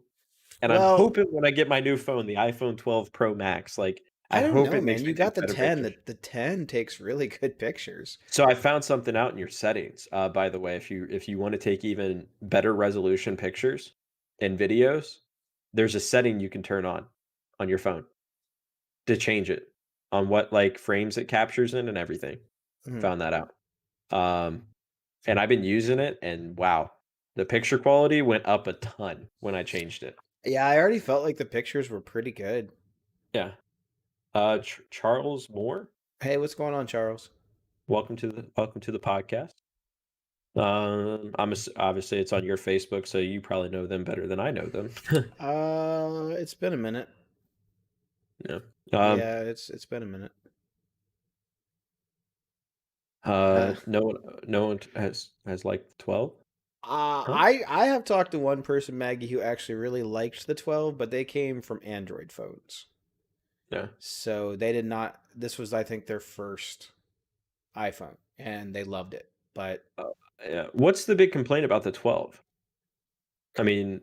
And I'm Well, hoping when I get my new phone, the iPhone 12 Pro Max, like I I don't hope know, it makes man. me You got take the better 10. pictures. The 10 takes really good pictures. So I found something out in your settings. By the way, if you want to take even better resolution pictures and videos, there's a setting you can turn on your phone to change it on what like frames it captures in and everything. Mhm. Found that out. And I've been using it, and wow, the picture quality went up a ton when I changed it. Yeah, I already felt like the pictures were pretty good. Yeah. Charles Moore, Hey, what's going on, Charles? welcome to the podcast. Obviously it's on your Facebook, so you probably know them better than I know them. It's been a minute. Yeah. Yeah, it's been a minute. No one has liked the 12. Huh? I have talked to one person, Maggie, who actually really liked the 12, but they came from Android phones. Yeah. So they did not. This was, I think, their first iPhone, and they loved it. But Yeah. What's the big complaint about the 12? I mean,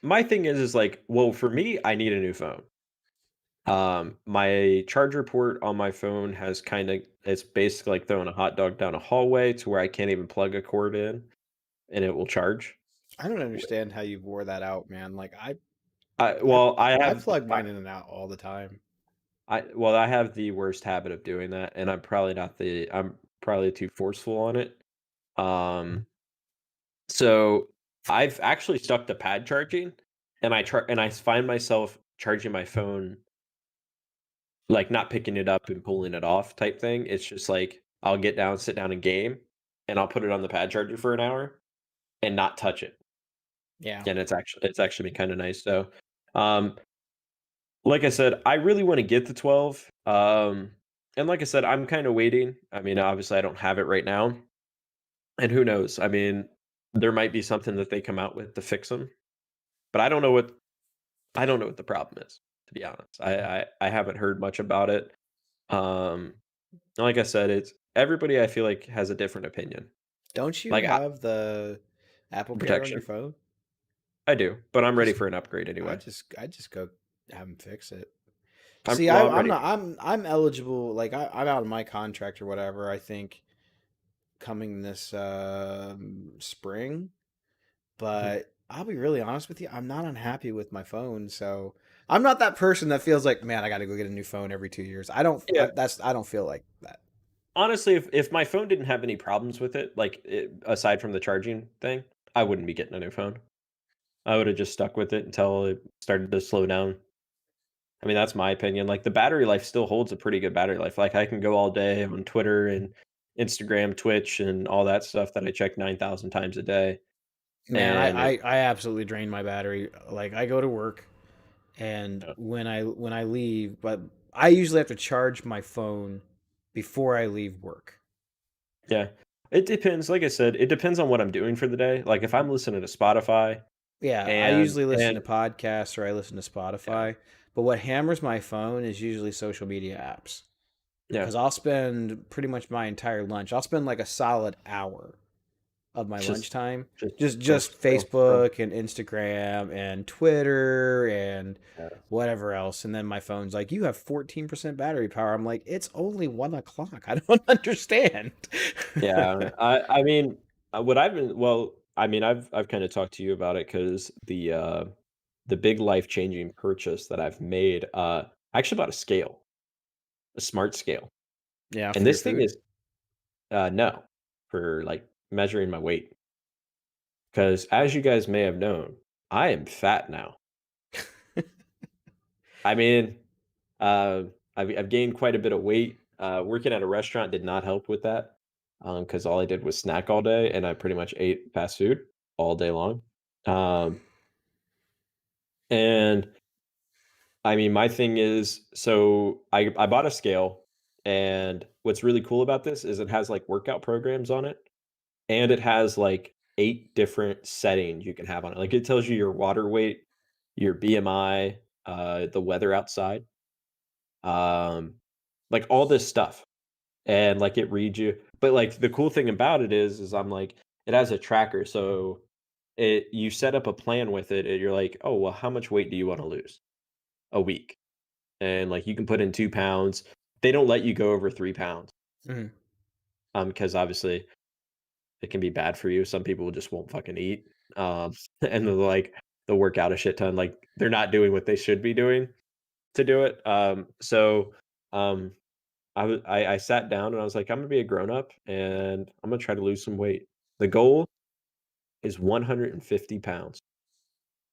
my thing is like, well, for me, I need a new phone. My charger port on my phone has it's basically like throwing a hot dog down a hallway to where I can't even plug a cord in and it will charge. I don't understand how you wore that out, man. Like I I plug mine in and out all the time. I have the worst habit of doing that, and I'm probably too forceful on it. So I've actually stuck to pad charging, and I find myself charging my phone like not picking it up and pulling it off type thing. It's just like I'll get down, sit down and game, and I'll put it on the pad charger for an hour and not touch it. Yeah. And it's actually been kind of nice. So, like I said, I really want to get the 12. And like I said, I'm kind of waiting. I mean, obviously I don't have it right now. And who knows? I mean, there might be something that they come out with to fix them. But I don't know what the problem is, to be honest. I haven't heard much about it. Like I said, it's everybody I feel like has a different opinion. Don't you Like have the Apple Care on your protection. phone? I do, but I'm ready Just- for an upgrade anyway. I just go have them fix it. I'm See, well, I'm I'm ready. not. I'm eligible. Like I'm out of my contract or whatever. I think coming this spring. But I'll be really honest with you. I'm not unhappy with my phone. So I'm not that person that feels like, man, I got to go get a new phone every 2 years. I don't. Yeah. I don't feel like that. Honestly, if my phone didn't have any problems with it, aside from the charging thing, I wouldn't be getting a new phone. I would have just stuck with it until it started to slow down. I mean, that's my opinion. Like the battery life still holds a pretty good battery life. Like I can go all day on Twitter and Instagram, Twitch, and all that stuff that I check 9,000 times a day. Man, And I absolutely drain my battery. Like I go to work, and Yeah. when I leave, but I usually have to charge my phone before I leave work. Yeah, it depends. Like I said, it depends on what I'm doing for the day. Like if I'm listening to Spotify, Yeah, I and usually listen to and podcasts or I listen to Spotify. But what hammers my phone is usually social media apps. yeah, Because I'll spend pretty much my entire lunch. I'll spend like a solid hour of my Just- lunchtime just just scroll. Facebook and Instagram and Twitter and Yeah. whatever else. And then my phone's like, you have 14% battery power. I'm like, it's only 1 o'clock. I don't understand. Yeah, I mean, what I've been well, I mean, I've kind of talked to you about it because the big life changing purchase that I've made, I actually bought a scale, a smart scale, Yeah, and for your this thing food. is no, for like measuring my weight. Because as you guys may have known, I am fat now. I mean, uh, I've gained quite a bit of weight. Working at a restaurant did not help with that, because all I did was snack all day, and I pretty much ate fast food all day long. Um, and I mean, my thing is, so I bought a scale, and what's really cool about this is it has like workout programs on it, and it has like 8 different settings you can have on it. Like it tells you your water weight, your BMI, the weather outside, um, like all this stuff. And like it reads you. But like the cool thing about it is I'm like, it has a tracker. So you set up a plan with it, and you're like, oh well, how much weight do you want to lose a week? And like you can put in 2 pounds. They don't let you go over 3 pounds. Mhm. Because obviously it can be bad for you. Some people just won't fucking eat. And they're like they'll work out a shit ton. Like they're not doing what they should be doing to do it. So um I sat down and I was like, I'm gonna be a grown up and I'm gonna try to lose some weight. The goal is 150 pounds.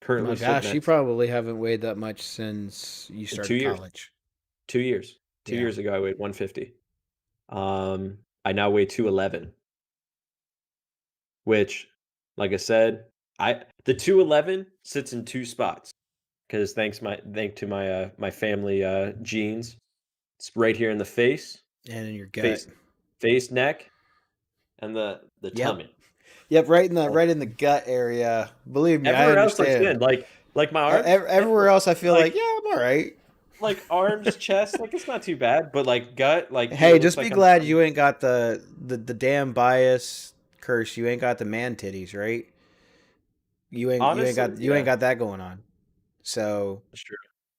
My Currently sitting gosh, you at probably haven't weighed that much since you in 2 started years. college. 2 years. Two Yeah. years ago I weighed 150. I now weigh 211, which, like I said, the 211 sits in 2 spots because thank to my family genes. It's right here in the And in your gut. face, neck, and the Yep. tummy. Yep, right in the gut area. Believe me, I Everywhere else looks understand. good. Like my arms, Everywhere else, I feel like, like yeah, I'm all right. arms, chest, like it's not too bad. But like gut, like Hey, it looks just be like glad you ain't got the damn bias curse. You ain't got the man titties, right? honestly, You ain't yeah, got that going on. So that's true.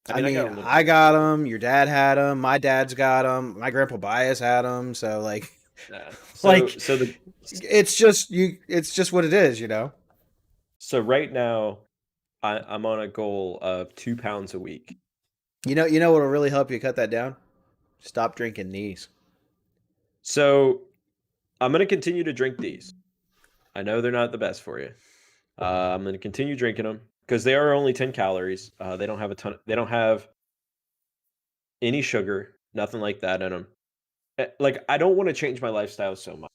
I I mean, I got mean, a little I bit. got them. Your dad had them. My dad's got them. My grandpa Bias had them. So like, Yeah. So like so the it's just you. It's just what it is, you know. so right now I'm on a goal of 2 pounds a week. You know what'll really help you cut that down? Stop drinking these. So I'm gonna continue to drink these. I know they're not the best for you. I'm gonna continue drinking them because they are only 10 calories. They don't have a ton. They don't have any sugar, nothing like that in them. Like I don't want to change my lifestyle so much.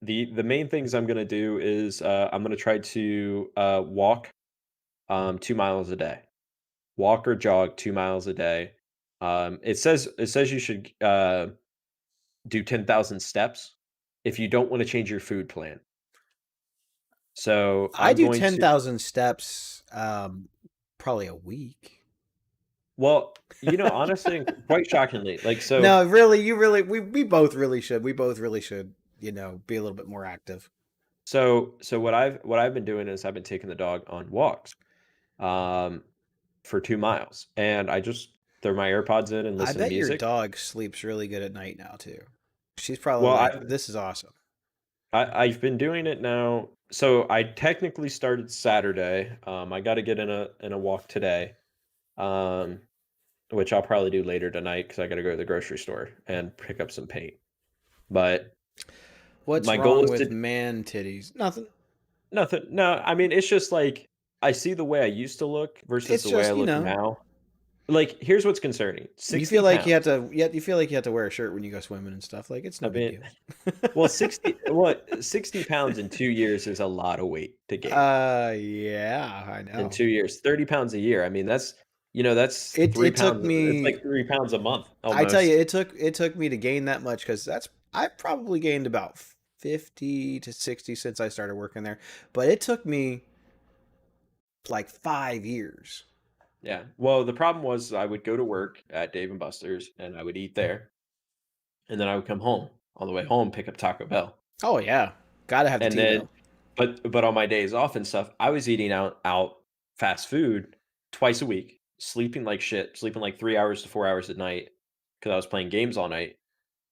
The main things I'm gonna do is I'm gonna try to walk 2 miles a day. Walk or jog 2 miles a day. It says you should do 10,000 steps if you don't want to change your food plan. So I I'm do going to 10,000 steps, probably a week. well, honestly, and quite shockingly, like so No, really, we both really should. We both really should, you know, be a little bit more active. so what I've been doing is I've been taking the dog on walks um for 2 miles, and I just throw my AirPods in and I listen to bet your music. dog sleeps really good at night now too. She's probably Well, like, "This is awesome." I've been doing it now. So I technically started Saturday. I got to get in a walk today, um, which I'll probably do later tonight because I got to go to the grocery store and pick up some paint. But What's my goal wrong is with to man titties? Nothing. nothing. No, I mean it's just like I see the way I used to look versus It's the way I just, you look know, now. Like here's what's concerning: you 60 feel like you have pounds. to, yeah, you feel like you have to wear a shirt when you go swimming and stuff. Like it's I no big mean, deal. well, 60 pounds in 2 years is a lot of weight to gain. Yeah, I In know. 2 years, 30 pounds a year. I mean, that's It 3 took pounds it's me. like 3 pounds a month I tell you, almost. it took me to gain that much because that's I've probably gained about 50 to 60 since I started working there, but it took me like 5 years. Yeah. Well, the problem was I would go to work at Dave& and Buster's, and I would eat there, and then I would come home. On the way home, pick up Taco Bell. Oh yeah, gotta have the And then TiVo. but on my days off and stuff, I was eating out fast food twice a week, sleeping like shit, sleeping like 3 hours to 4 hours at night because I was playing games all night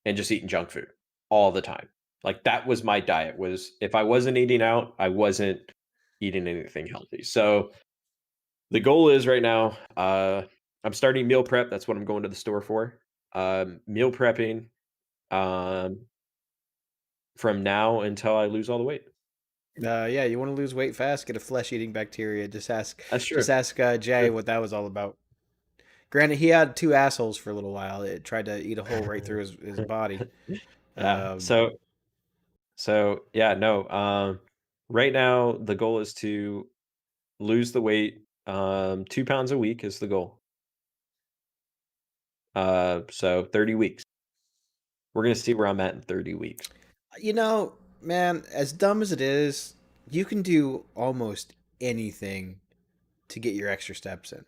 and just eating junk food all the time. Like that was my diet. Was if I wasn't eating out, I wasn't eating anything healthy. So the goal is right now, I'm starting meal prep. That's what I'm going to the store for. Meal prepping um, from now until I lose all the weight. Yeah, you want to lose weight fast? Get a flesh-eating bacteria. That's Just true. ask Jay True. what that was all about. Granted, he had two assholes for a little while. It tried to eat a hole right through his body. Yeah. Um, So yeah, no. Right now the goal is to lose the weight. 2 pounds a week is the goal. So 30 weeks. We're gonna see where I'm at in 30 weeks. you know, man, as dumb as it is, you can do almost anything to get your extra steps in.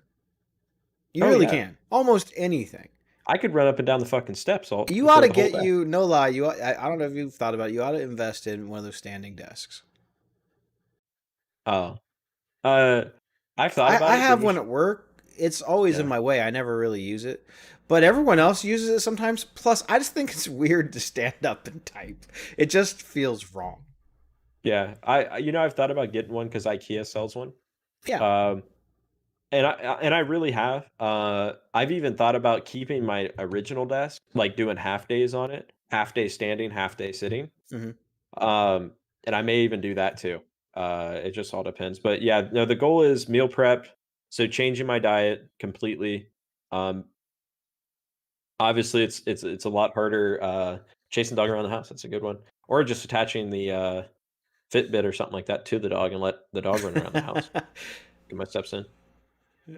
You Oh really yeah, can. Almost anything. I could run up and down the fucking steps all You ought for to the whole get day. you, no lie, I don't know if you've thought about it, you ought to invest in one of those standing desks. Oh, uh, I've thought about I it. There have one was at work. It's always in yeah, my way. I never really use it. But everyone else uses it sometimes. Plus, I just think it's weird to stand up and type. It just feels wrong. yeah. I've thought about getting one because IKEA sells one. Yeah. Um, and I really have. I've even thought about keeping my original desk, like doing half days on it, half day standing, half day sitting. hmm Um, and I may even do that too. It just all depends. But yeah, no, the goal is meal prep. So changing my diet completely. Um, obviously it's a lot harder chasing dog around the house. That's a good one. Or just attaching the Fitbit or something like that to the dog and let the dog run around the house. Get my steps in.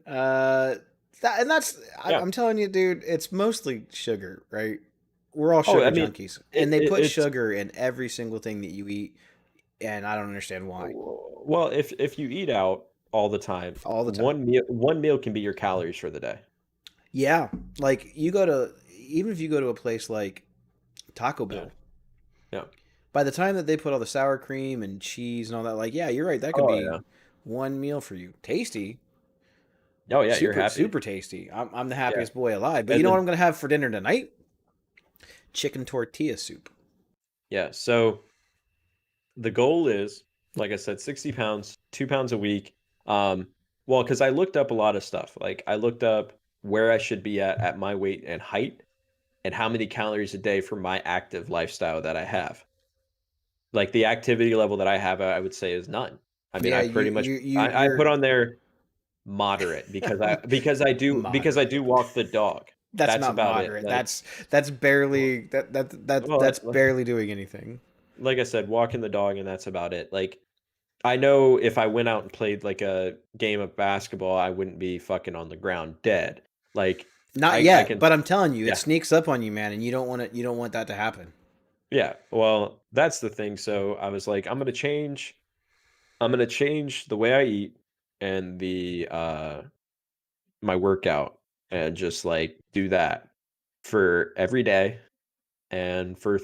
uh, and that's, Yeah. I'm telling you, dude, it's mostly sugar, right? We're all Oh, I sugar mean, junkies. it, And they it put it's sugar in every single thing that you eat. And I don't understand why. well, if you eat out all the time, All the time. one meal can be your calories for the day. Yeah. Like, even if you go to a place like Taco Yeah. Bell, Yeah. by the time that they put all the sour cream and cheese and all that, like, yeah, you're right. That could Oh be yeah. one meal for you. Tasty, Oh yeah, you're super, happy. super tasty. I'm the Yeah. happiest boy alive. But you And know what then I'm gonna have for dinner tonight? Chicken tortilla soup. yeah, so the goal is, like I said, 60 pounds, 2 pounds a week. Well, because I looked up a lot of stuff. Like I looked up where I should be at my weight and height and how many calories a day for my active lifestyle that I have. Like the activity level that I have, I would say is none. I mean, Yeah, I pretty much I put you're on there moderate because I do moderate. walk the dog. That's That's not about it. moderate. Like That's barely well, that's barely doing anything. like I said, walking the dog and that's about it. Like I know if I went out and played like a game of basketball, I wouldn't be fucking on the ground dead. Like Not I yet, can but I'm telling you, it yeah. sneaks up on you, man, and you don't want it. You don't want that to happen. Yeah. Well, that's the thing. So I was like, I'm gonna change the way I eat and the my workout and just like do that for every day and for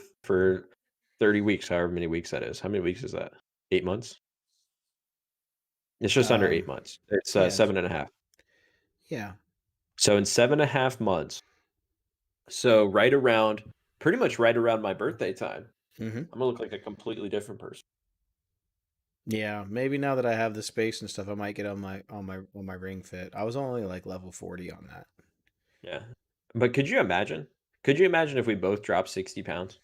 30 weeks, however many weeks that is. How many weeks is that? 8 months? It's just under Um, 8 months. It's yeah, 7.5. yeah. So in 7.5 months, so pretty much right around my birthday time, hmm I'm gonna look like a completely different person. Yeah, maybe now that I have the space and stuff, I might get on my Ring Fit. I was only like level 40 on that. Yeah. But could you imagine? Could you imagine if we both dropped 60 pounds?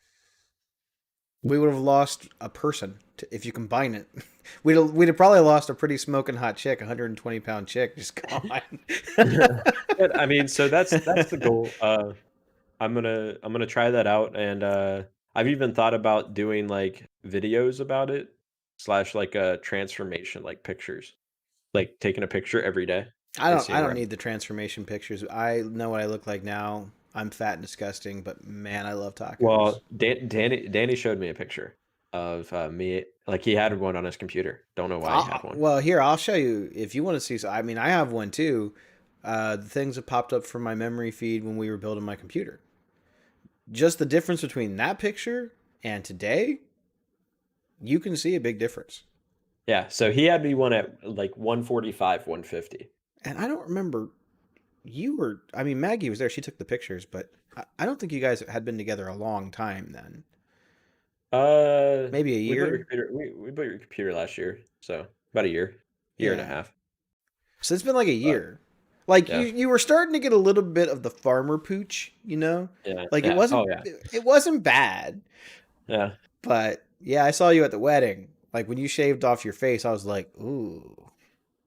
We would have lost a person if you combine it. We'd have probably lost a pretty smoking hot chick, 120-pound chick, just gone. But I mean, so that's the goal. I'm gonna try that out, and I've even thought about doing like videos about it slash like a transformation, like pictures, like taking a picture every day I and don't I seeing don't where. need the transformation pictures. I know what I look like now. I'm fat and disgusting, but man, I love tacos. Well, Danny showed me a picture of me, like he had one on his computer. Don't know why he had one. Well, here I'll show you if you want to see. I mean, I have one too. The things that popped up from my memory feed when we were building my computer. Just the difference between that picture and today, you can see a big difference. Yeah, so he had me one at like 145, 150. And I don't remember I mean, Maggie was there. She took the pictures, but I don't think you guys had been together a long time then. Maybe a We built your year. computer. We built your computer last year, so about a year and a Yeah. half. So it's been like a But year. Like yeah, you were starting to get a little bit of the farmer pooch, you know? yeah, Like yeah. Oh yeah, it wasn't bad, yeah. but yeah, I saw you at the wedding. Like when you shaved off your face, I was like, "Ooh,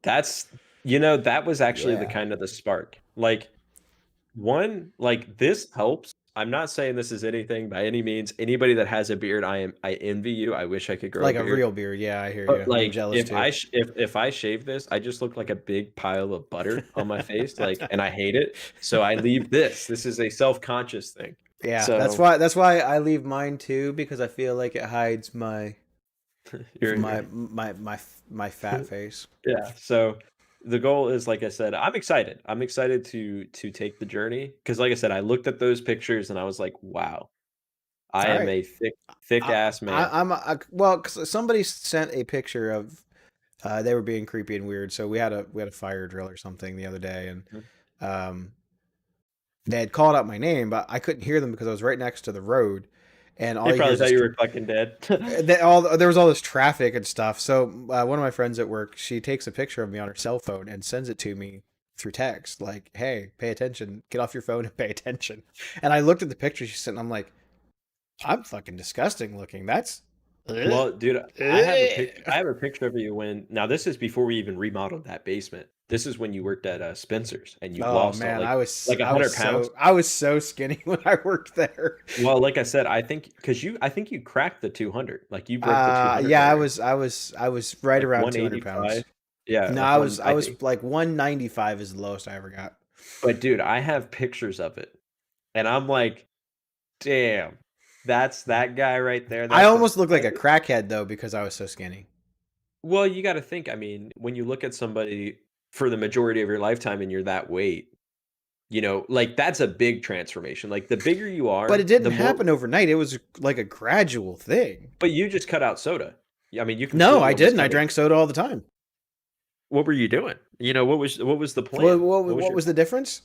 That's that was actually the yeah." kind of the spark. Like like this helps. I'm not saying this is anything by any means. Anybody that has a beard, I envy you. I wish I could grow a Like a beard. real beard. Yeah, I hear But you. I'm like jealous too. if I shave this, I just look like a big pile of butter on my face, like, and I hate it. So I leave this. This is a self-conscious thing. Yeah, So that's why I leave mine too because I feel like it hides you're my fat face. yeah. So the goal is, like I said, I'm excited. I'm excited to take the journey because, like I said, I looked at those pictures and I was like, wow, I All am right. a thick I, ass man. well, cause somebody sent a picture of they were being creepy and weird. So we had a fire drill or something the other day, and Mhm. um, they had called out my name, but I couldn't hear them because I was right next to the road, and all They you hear probably is thought this, you were fucking dead. there was all this traffic and stuff. So one of my friends at work, she takes a picture of me on her cell phone and sends it to me through text, like, "Hey, pay attention, get off your phone and pay attention." And I looked at the picture she sent, and I'm like, "I'm fucking disgusting looking. That's." Well, dude, Ugh. I have a picture of you when now this is before we even remodeled that basement. This is when you worked at Spencer's and you Oh lost all man, like I was 100 pounds. so skinny when I worked there. Well, like I said, I think you cracked the 200. Like you broke the 200 Yeah, barrier. I was right Like around 200 185. pounds. Yeah, No, like one I I was think. like 195 is the lowest I ever got. But dude, I have pictures of it. And I'm like, damn, that's that guy right there. I That's almost looked like a crackhead though because I was so skinny. well, you got to think. I mean, when you look at somebody for the majority of your lifetime and you're that weight, like that's a big transformation. Like the bigger you But it are, didn't the more. happen overnight. It was like a gradual thing. But you just cut out soda. I mean, you No, completely I almost didn't. I cut it. drank soda all the time. What were you doing? What was the plan? What was What your was the difference?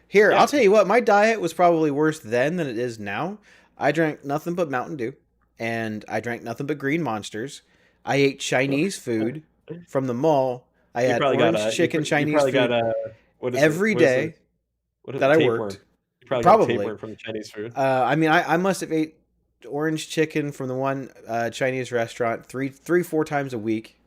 Here, I'll yeah? tell you what, my diet was probably worse then than it is now. I drank nothing but Mountain Dew, and I drank nothing but Green Monsters. I ate Chinese food from the mall. I You had probably got orange chicken you Chinese probably got food what is it? every day What is that it? I Tapeworm. worked. You probably got Probably. tapeworm from the Chinese food. I mean, I must have ate orange chicken from the one Chinese restaurant four times a week.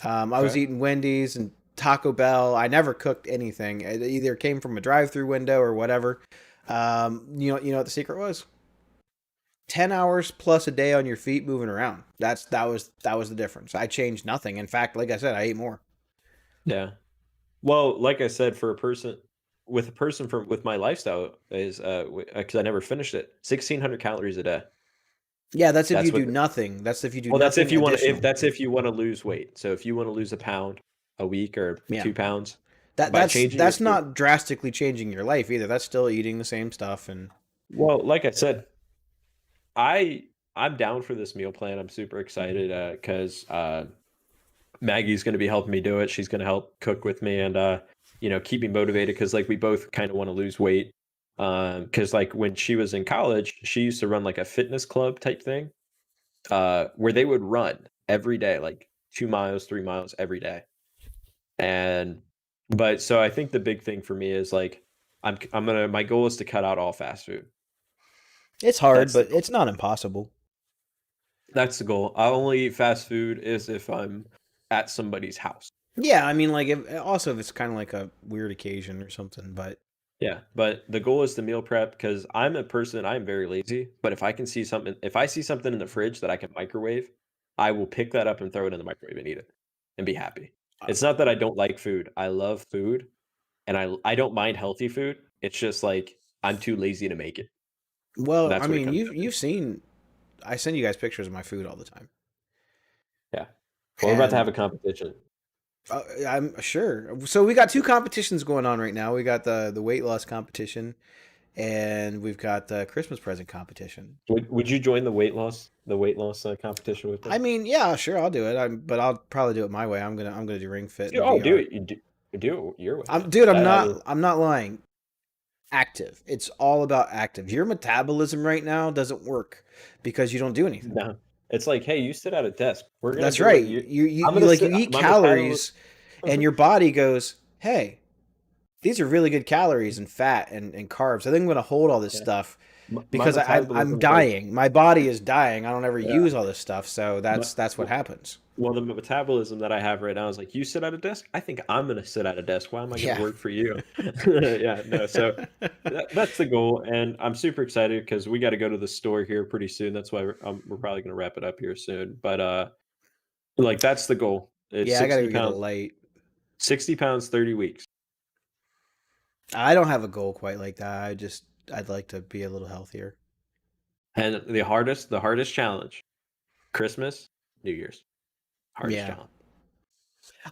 I was Okay. eating Wendy's and Taco Bell. I never cooked anything. It either came from a drive-through window or whatever. You know what the secret was? 10 hours plus a day on your feet moving around. That was the difference. I changed nothing. In fact, like I said, I ate more. Yeah. Well, like I said, for a person from with my lifestyle is because I never finished it, 1,600 calories a day. Yeah, that's if you That's what. do nothing. That's if you do Well, that's nothing if you want to additional. if you want to lose weight. So if you want to lose a pound a week or Yeah. 2 pounds by changing your That's food. not drastically changing your life either. That's still eating the same stuff and Well, like I said, I'm down for this meal plan. I'm super excited because Maggie's going to be helping me do it. She's going to help cook with me and keep me motivated because like we both kind of want to lose weight. Because like when she was in college, she used to run like a fitness club type thing, where they would run every day, like 2 miles, 3 miles every day. And but so I think the big thing for me is like my goal is to cut out all fast food. it's hard, That's the but it's not impossible. That's the goal. I only eat fast food is if I'm at somebody's house. Yeah, I mean, like, if it's kind of like a weird occasion or something, but Yeah, but the goal is to meal prep because I'm a person, I'm very lazy. But if I see something in the fridge that I can microwave, I will pick that up and throw it in the microwave and eat it and be happy. It's not that I don't like food. I love food and I don't mind healthy food. It's just like I'm too lazy to make it. well, I That's what it mean, comes down to. you've seen, I send you guys pictures of my food all the time, Yeah. Well, we're about to have and a competition. I'm sure. So we got two competitions going on right now. We got the weight loss competition, and we've got the Christmas present competition. Would you join the weight loss competition with I me? mean, yeah, sure, I'll do it. But I'll probably do it my way. I'm gonna do Ring Fit in Dude, the oh, do VR. it. You do it your way, man. Dude, I mean, I'm not lying. active. It's all about active. Your metabolism right now doesn't work because you don't do anything. No, it's like, hey, you sit at a desk. We're gonna That's do right. it. I'm You gonna like you sit. eat My metabolism. calories, and your body goes, "Hey, these are really good calories and fat and carbs. I think I'm going to hold all this Yeah. stuff My because I'm metabolism's like, dying. My body is dying. I don't ever yeah. use all this stuff, so My, that's what happens." well, the metabolism that I have right now is like, you sit at a desk. I think I'm gonna sit at a desk. Why am I gonna Yeah. work for you? Yeah, no. So that's the goal, and I'm super excited because we got to go to the store here pretty soon. That's why we're probably gonna wrap it up here soon. But like that's the goal. It's Yeah, I got to 60 go get a pounds, light. 60 pounds, 30 weeks. I don't have a goal quite like that. I'd like to be a little healthier. And the hardest challenge, Christmas, New Year's, hardest Yeah. challenge.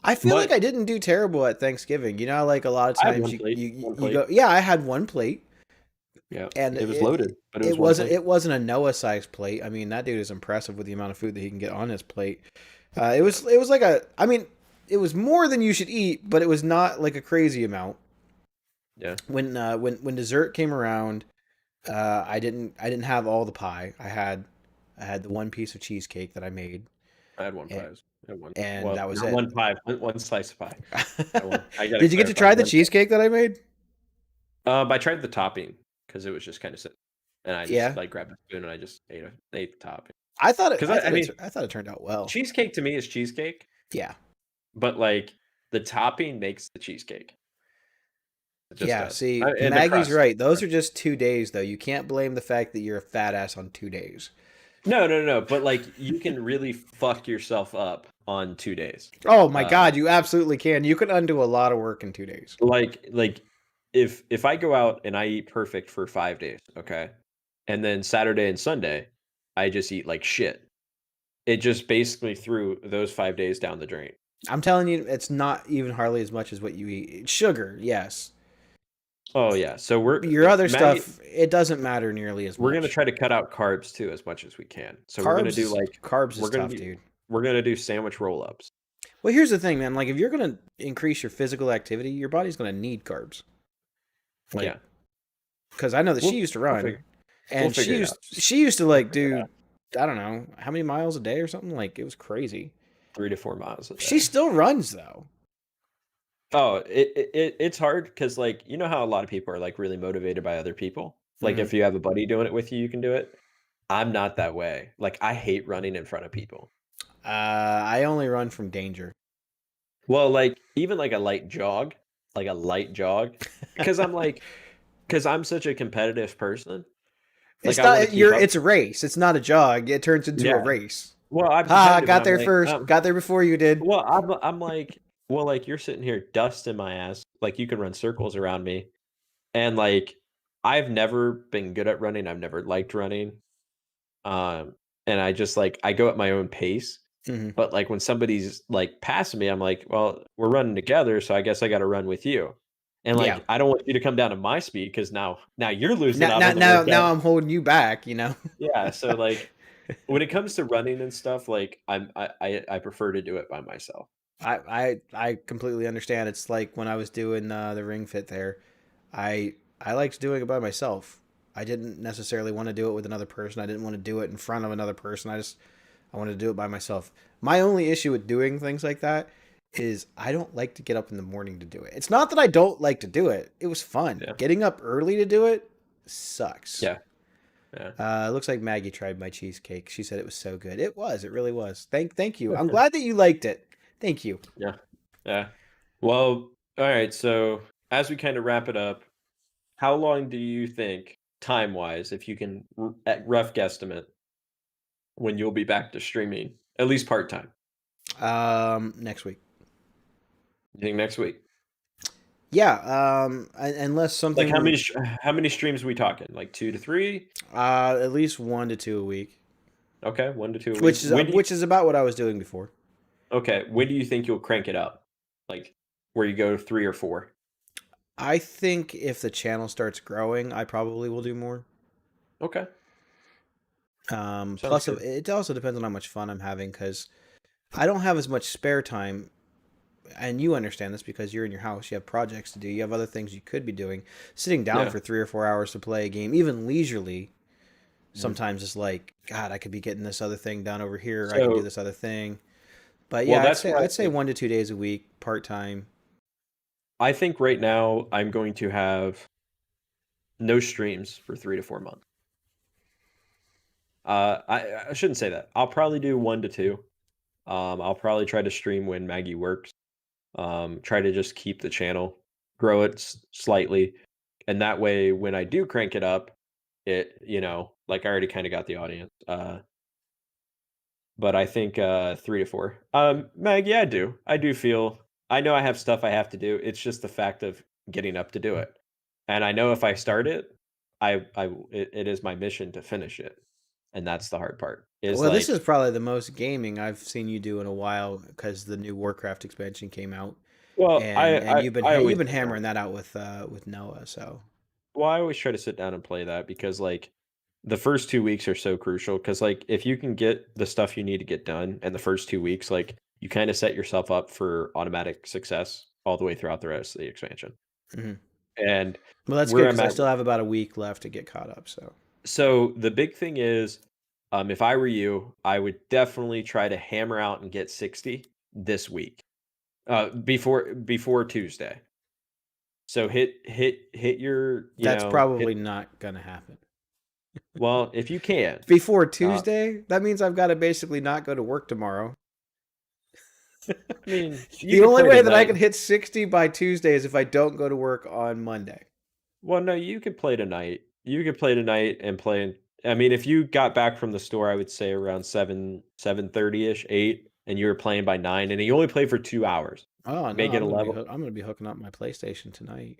I feel like But I didn't do terrible at Thanksgiving. You know, like a lot of I had times one plate, one you plate. go, yeah, I had one plate Yeah, and it was loaded, but it was it one wasn't plate. it wasn't a Noah sized plate. I mean, that dude is impressive with the amount of food that he can get on his plate. It was like I mean, it was more than you should eat, but it was not like a crazy amount. Yeah, When dessert came around, I didn't have all the pie. I had the one piece of cheesecake that I made, I had one and, pie. I had one. and Well, that was not it. one pie, one slice of pie. I gotta Did you get to clarify. try the One slice. cheesecake that I made? I tried the topping because it was just kind of simple, and I just Yeah, like grabbed a spoon and I just ate the topping. I thought it. Because I mean, I thought it turned out well. cheesecake to me is cheesecake, Yeah, but like the topping makes the cheesecake. It just yeah. does. See, And the Maggie's crust. right. Those are just 2 days, though. You can't blame the fact that you're a fat ass on 2 days. No. But like you can really fuck yourself up on 2 days. Oh my Uh, God, you absolutely can. You can undo a lot of work in 2 days. like if I go out and I eat perfect for 5 days, okay, and then Saturday and Sunday I just eat like shit. It just basically threw those 5 days down the drain. I'm telling you, it's not even hardly as much as what you eat. Sugar, yes. Oh yeah, so Your other Maggie, stuff, it doesn't matter nearly as we're gonna much. try to cut out carbs too as much as we can. So we're gonna do like Carbs is we're gonna tough, do dude. we're gonna do sandwich roll ups. Well, here's the thing, man. Like, if you're gonna increase your physical activity, your body's gonna need carbs. Like, Yeah, because I know that we'll, she used to we'll run, figure and figure it out. she used to like Figure it do, out. I don't know how many miles a day or something. Like, it was crazy. 3 to 4 miles a She day. still runs though. Oh, it's hard because like you know how a lot of people are like really motivated by other people. Like Mhm. if you have a buddy doing it with you, you can do it. I'm not that way. Like I hate running in front of people. I only run from danger. Well, like even like a light jog, because I'm such a competitive person. It's Like I want to not keep up. it's a race. It's not a jog. It turns into a Yeah. race. Well, I'm Ha! competitive, and Got I'm there like, first. Got there before you did. well, I'm like, well, like you're sitting here dusting my ass. Like you can run circles around me, and like I've never been good at running. I've never liked running. And I just like I go at my own pace. Mhm. But like when somebody's like passing me, I'm like, well, we're running together, so I guess I got to run with you. And Yeah. like I don't want you to come down to my speed because now you're losing out on the Now workout. I'm holding you back. You know. Yeah, so like when it comes to running and stuff, like I prefer to do it by myself. I completely understand. It's like when I was doing the ring fit there. I liked doing it by myself. I didn't necessarily want to do it with another person. I didn't want to do it in front of another person. I wanted to do it by myself. My only issue with doing things like that is I don't like to get up in the morning to do it. It's not that I don't like to do it. It was fun. Yeah. Getting up early to do it sucks. Yeah. Yeah. It looks like Maggie tried my cheesecake. She said it was so good. It was. It really was. Thank you. I'm glad that you liked it. Thank you. Yeah. Yeah. Well, all right. So as we kind of wrap it up, how long do you think, time wise, if you can at rough guesstimate, when you'll be back to streaming, at least part time? Next week. You think next week? Yeah. Unless something Like how many streams are we talking? Like 2 to 3? at least 1 to 2 a week, Okay, 1 to 2 a week. which is about what I was doing before. Okay, when do you think you'll crank it up? Like where you go 3 or 4? I think if the channel starts growing, I probably will do more. Okay. Plus, good. it also depends on how much fun I'm having because I don't have as much spare time and you understand this because you're in your house, you have projects to do, you have other things you could be doing. Sitting down Yeah. for 3 or 4 hours to play a game, even leisurely, Mhm. sometimes it's like, God, I could be getting this other thing done over here. Or I can do So, this other thing. But well, yeah, that's why I'd say 1 to 2 days a week, part time. I think right now I'm going to have no streams for 3 to 4 months. I shouldn't say that. I'll probably do 1 to 2. I'll probably try to stream when Maggie works. Try to just keep the channel, grow it slightly, and that way when I do crank it up, like I already kind of got the audience. But I think 3 to 4. Maggie, I do feel I know I have stuff I have to do. It's just the fact of getting up to do it, and I know if I start it, it is my mission to finish it, and that's the hard part. Is Well, this is like, probably the most gaming I've seen you do in a while because the new Warcraft expansion came out, well, and I always you've been sit down. hammering that out with Noah. So Well, I always try to sit down and play that because like the first 2 weeks are so crucial because like if you can get the stuff you need to get done in the first 2 weeks, like you kind of set yourself up for automatic success all the way throughout the rest of the expansion. mhm. And Well, that's good where because I'm I at, still have about a week left to get caught up. So so the big thing is, if I were you, I would definitely try to hammer out and get 60 this week, before Tuesday. So hit your, that's hit. probably not gonna happen. Well, if you can, Before uh, Tuesday, that means I've got to basically not go to work tomorrow. I mean, you The could only play way that I can tonight. hit 60 by Tuesday is if I don't go to work on Monday. Well, no, you could play tonight. You could play tonight and play. I mean, if you got back from the store, I would say around 7:30 ish, 8, and you were playing by 9, and you only play for 2 hours. Oh no, Make it a level. I'm gonna be hooking up my PlayStation tonight.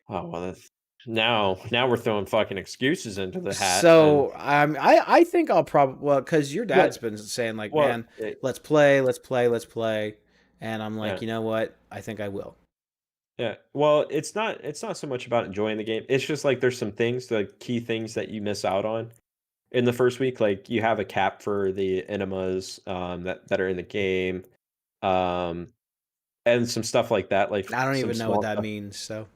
Oh well, that's now we're throwing fucking excuses into the hat, and So I think I'll probably well because your well, dad's been saying like, well, man, let's play, let's play, let's play, and I'm like, yeah, you know what? I think I will. yeah. Well, it's not so much about enjoying the game. It's just like there's some things, like key things that you miss out on in the first week. Like you have a cap for the enemas that are in the game, um, and some stuff like that, like I don't some even know what small that stuff. means. So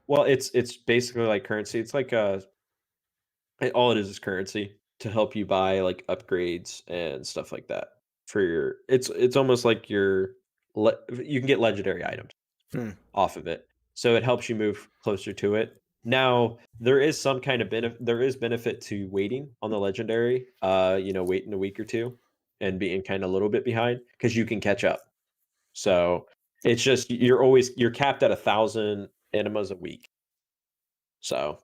Well, it's basically like currency. It's like all it is currency to help you buy like upgrades and stuff like that for your. It's almost like you can get legendary items hmm. off of it, so it helps you move closer to it. Now there is some kind of benefit. There is benefit to waiting on the legendary. Waiting a week or two and being kind of a little bit behind because you can catch up. So it's just you're capped at 1,000 enemas a week. So,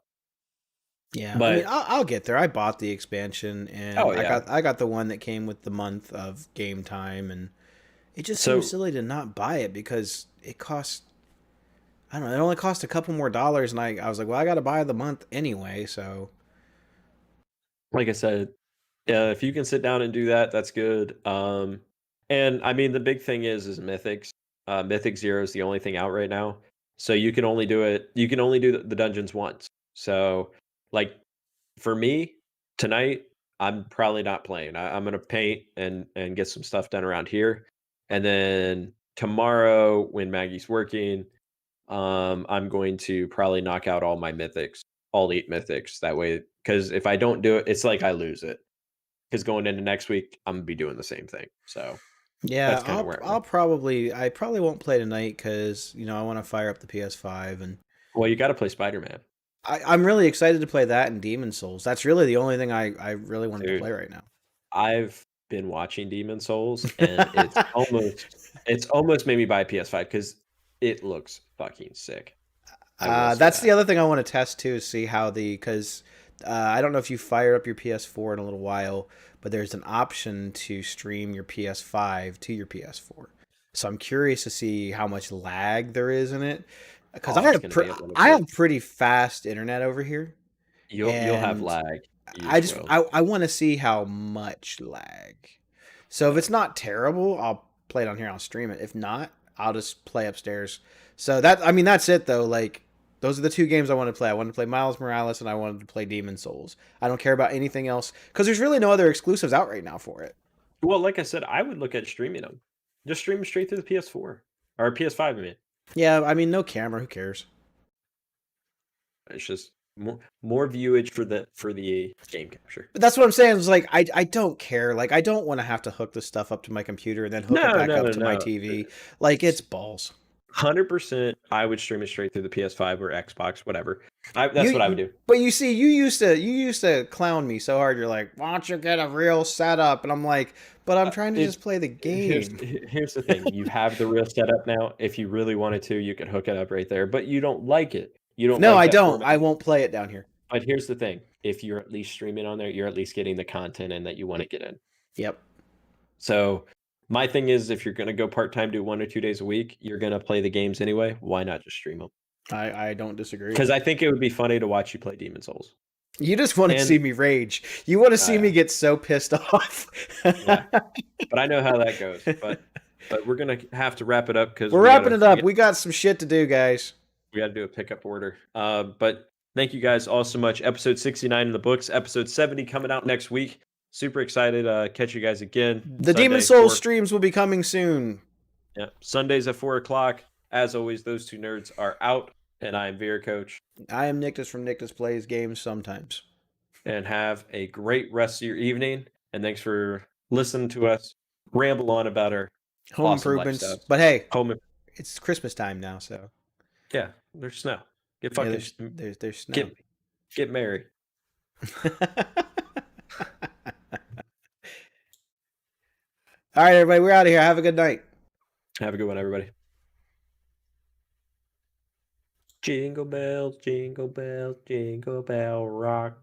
Yeah, I mean, but I'll get there. I bought the expansion, and oh yeah. I got the one that came with the month of game time, and it just seems So silly to not buy it because it costs. I don't know. It only cost a couple more dollars, and I was like, well, I got to buy the month anyway. So like I said, if you can sit down and do that, that's good. And I mean the big thing is Mythics. Mythic Zero is the only thing out right now, so you can only do it. You can only do the dungeons once. So, like for me tonight, I'm probably not playing. I'm gonna paint and get some stuff done around here, and then tomorrow when Maggie's working, I'm going to probably knock out all my mythics, all 8 mythics. That way, because if I don't do it, it's like I lose it. Because going into next week, I'm gonna be doing the same thing. So yeah, that's kind of where I'm I'll at. probably I probably won't play tonight because I want to fire up the PS5, and Well, you got to play Spider Man, I'm really excited to play that and Demon Souls. That's really the only thing I really wanted to dude. play right now. I've been watching Demon Souls, and it's almost made me buy a PS5 because it looks fucking sick. I will say That's the that. other thing I want to test too, see how because I don't know if you fired up your PS4 in a little while, but there's an option to stream your PS5 to your PS4. So I'm curious to see how much lag there is in it because Oh, it's gonna be a little I bit. have pretty fast internet over here, You'll have and lag. You I just just will. I want to see how much lag. So if it's not terrible, I'll play it on here. I'll stream it. If not, I'll just play upstairs. So that's it though. Like those are the two games I want to play. I wanted to play Miles Morales and I wanted to play Demon Souls. I don't care about anything else because there's really no other exclusives out right now for it. Well, like I said, I would look at streaming them. Just stream them straight through the PS4. or PS5. I mean, Yeah, I mean, no camera. Who cares? it's just more viewage for the game capture. But that's what I'm saying. Is like I don't care. Like I don't want to have to hook this stuff up to my computer and then hook it No, back no, up no, to my no. TV. Like it's balls. 100%. I would stream it straight through the PS5 or Xbox, whatever. That's what I would do. But you see, you used to clown me so hard. You're like, why don't you get a real setup? And I'm like, but I'm trying to It- just play the Here's game. here's the thing. You have the real setup now. If you really wanted to, you could hook it up right there. But you don't like it. You don't. No, like I that don't. format. I won't play it down here. But here's the thing. If you're at least streaming on there, you're at least getting the content in that you want to get in. Yep. So my thing is, if you're going to go part-time, do 1 or 2 days a week, you're going to play the games anyway. Why not just stream them? I don't disagree. Because I think it would be funny to watch you play Demon Souls. You just want to And- see me rage. You want to see yeah. me get so pissed off. Yeah. But I know how that goes. But we're going to have to wrap it up because We're wrapping it up. We got some shit to do, guys. We got to do a pickup order. But thank you guys all so much. Episode 69 in the books. Episode 70 coming out next week. Super excited. Catch you guys again. The Demon Sunday, Souls 4 streams will be coming soon. Yeah. Sundays at 4 o'clock. As always, those two nerds are out. And I am Veer Coach. I am Nictus from Nictus Plays Games sometimes. And have a great rest of your evening. And thanks for listening to us ramble on about our Home awesome improvements. lifestyles. But hey, home. it's Christmas time now, so Yeah, there's snow. Get yeah, fucking there's snow. get married. All right, everybody, we're out of here. Have a good night. Have a good one, everybody. Jingle bells, jingle bells, jingle bell rock.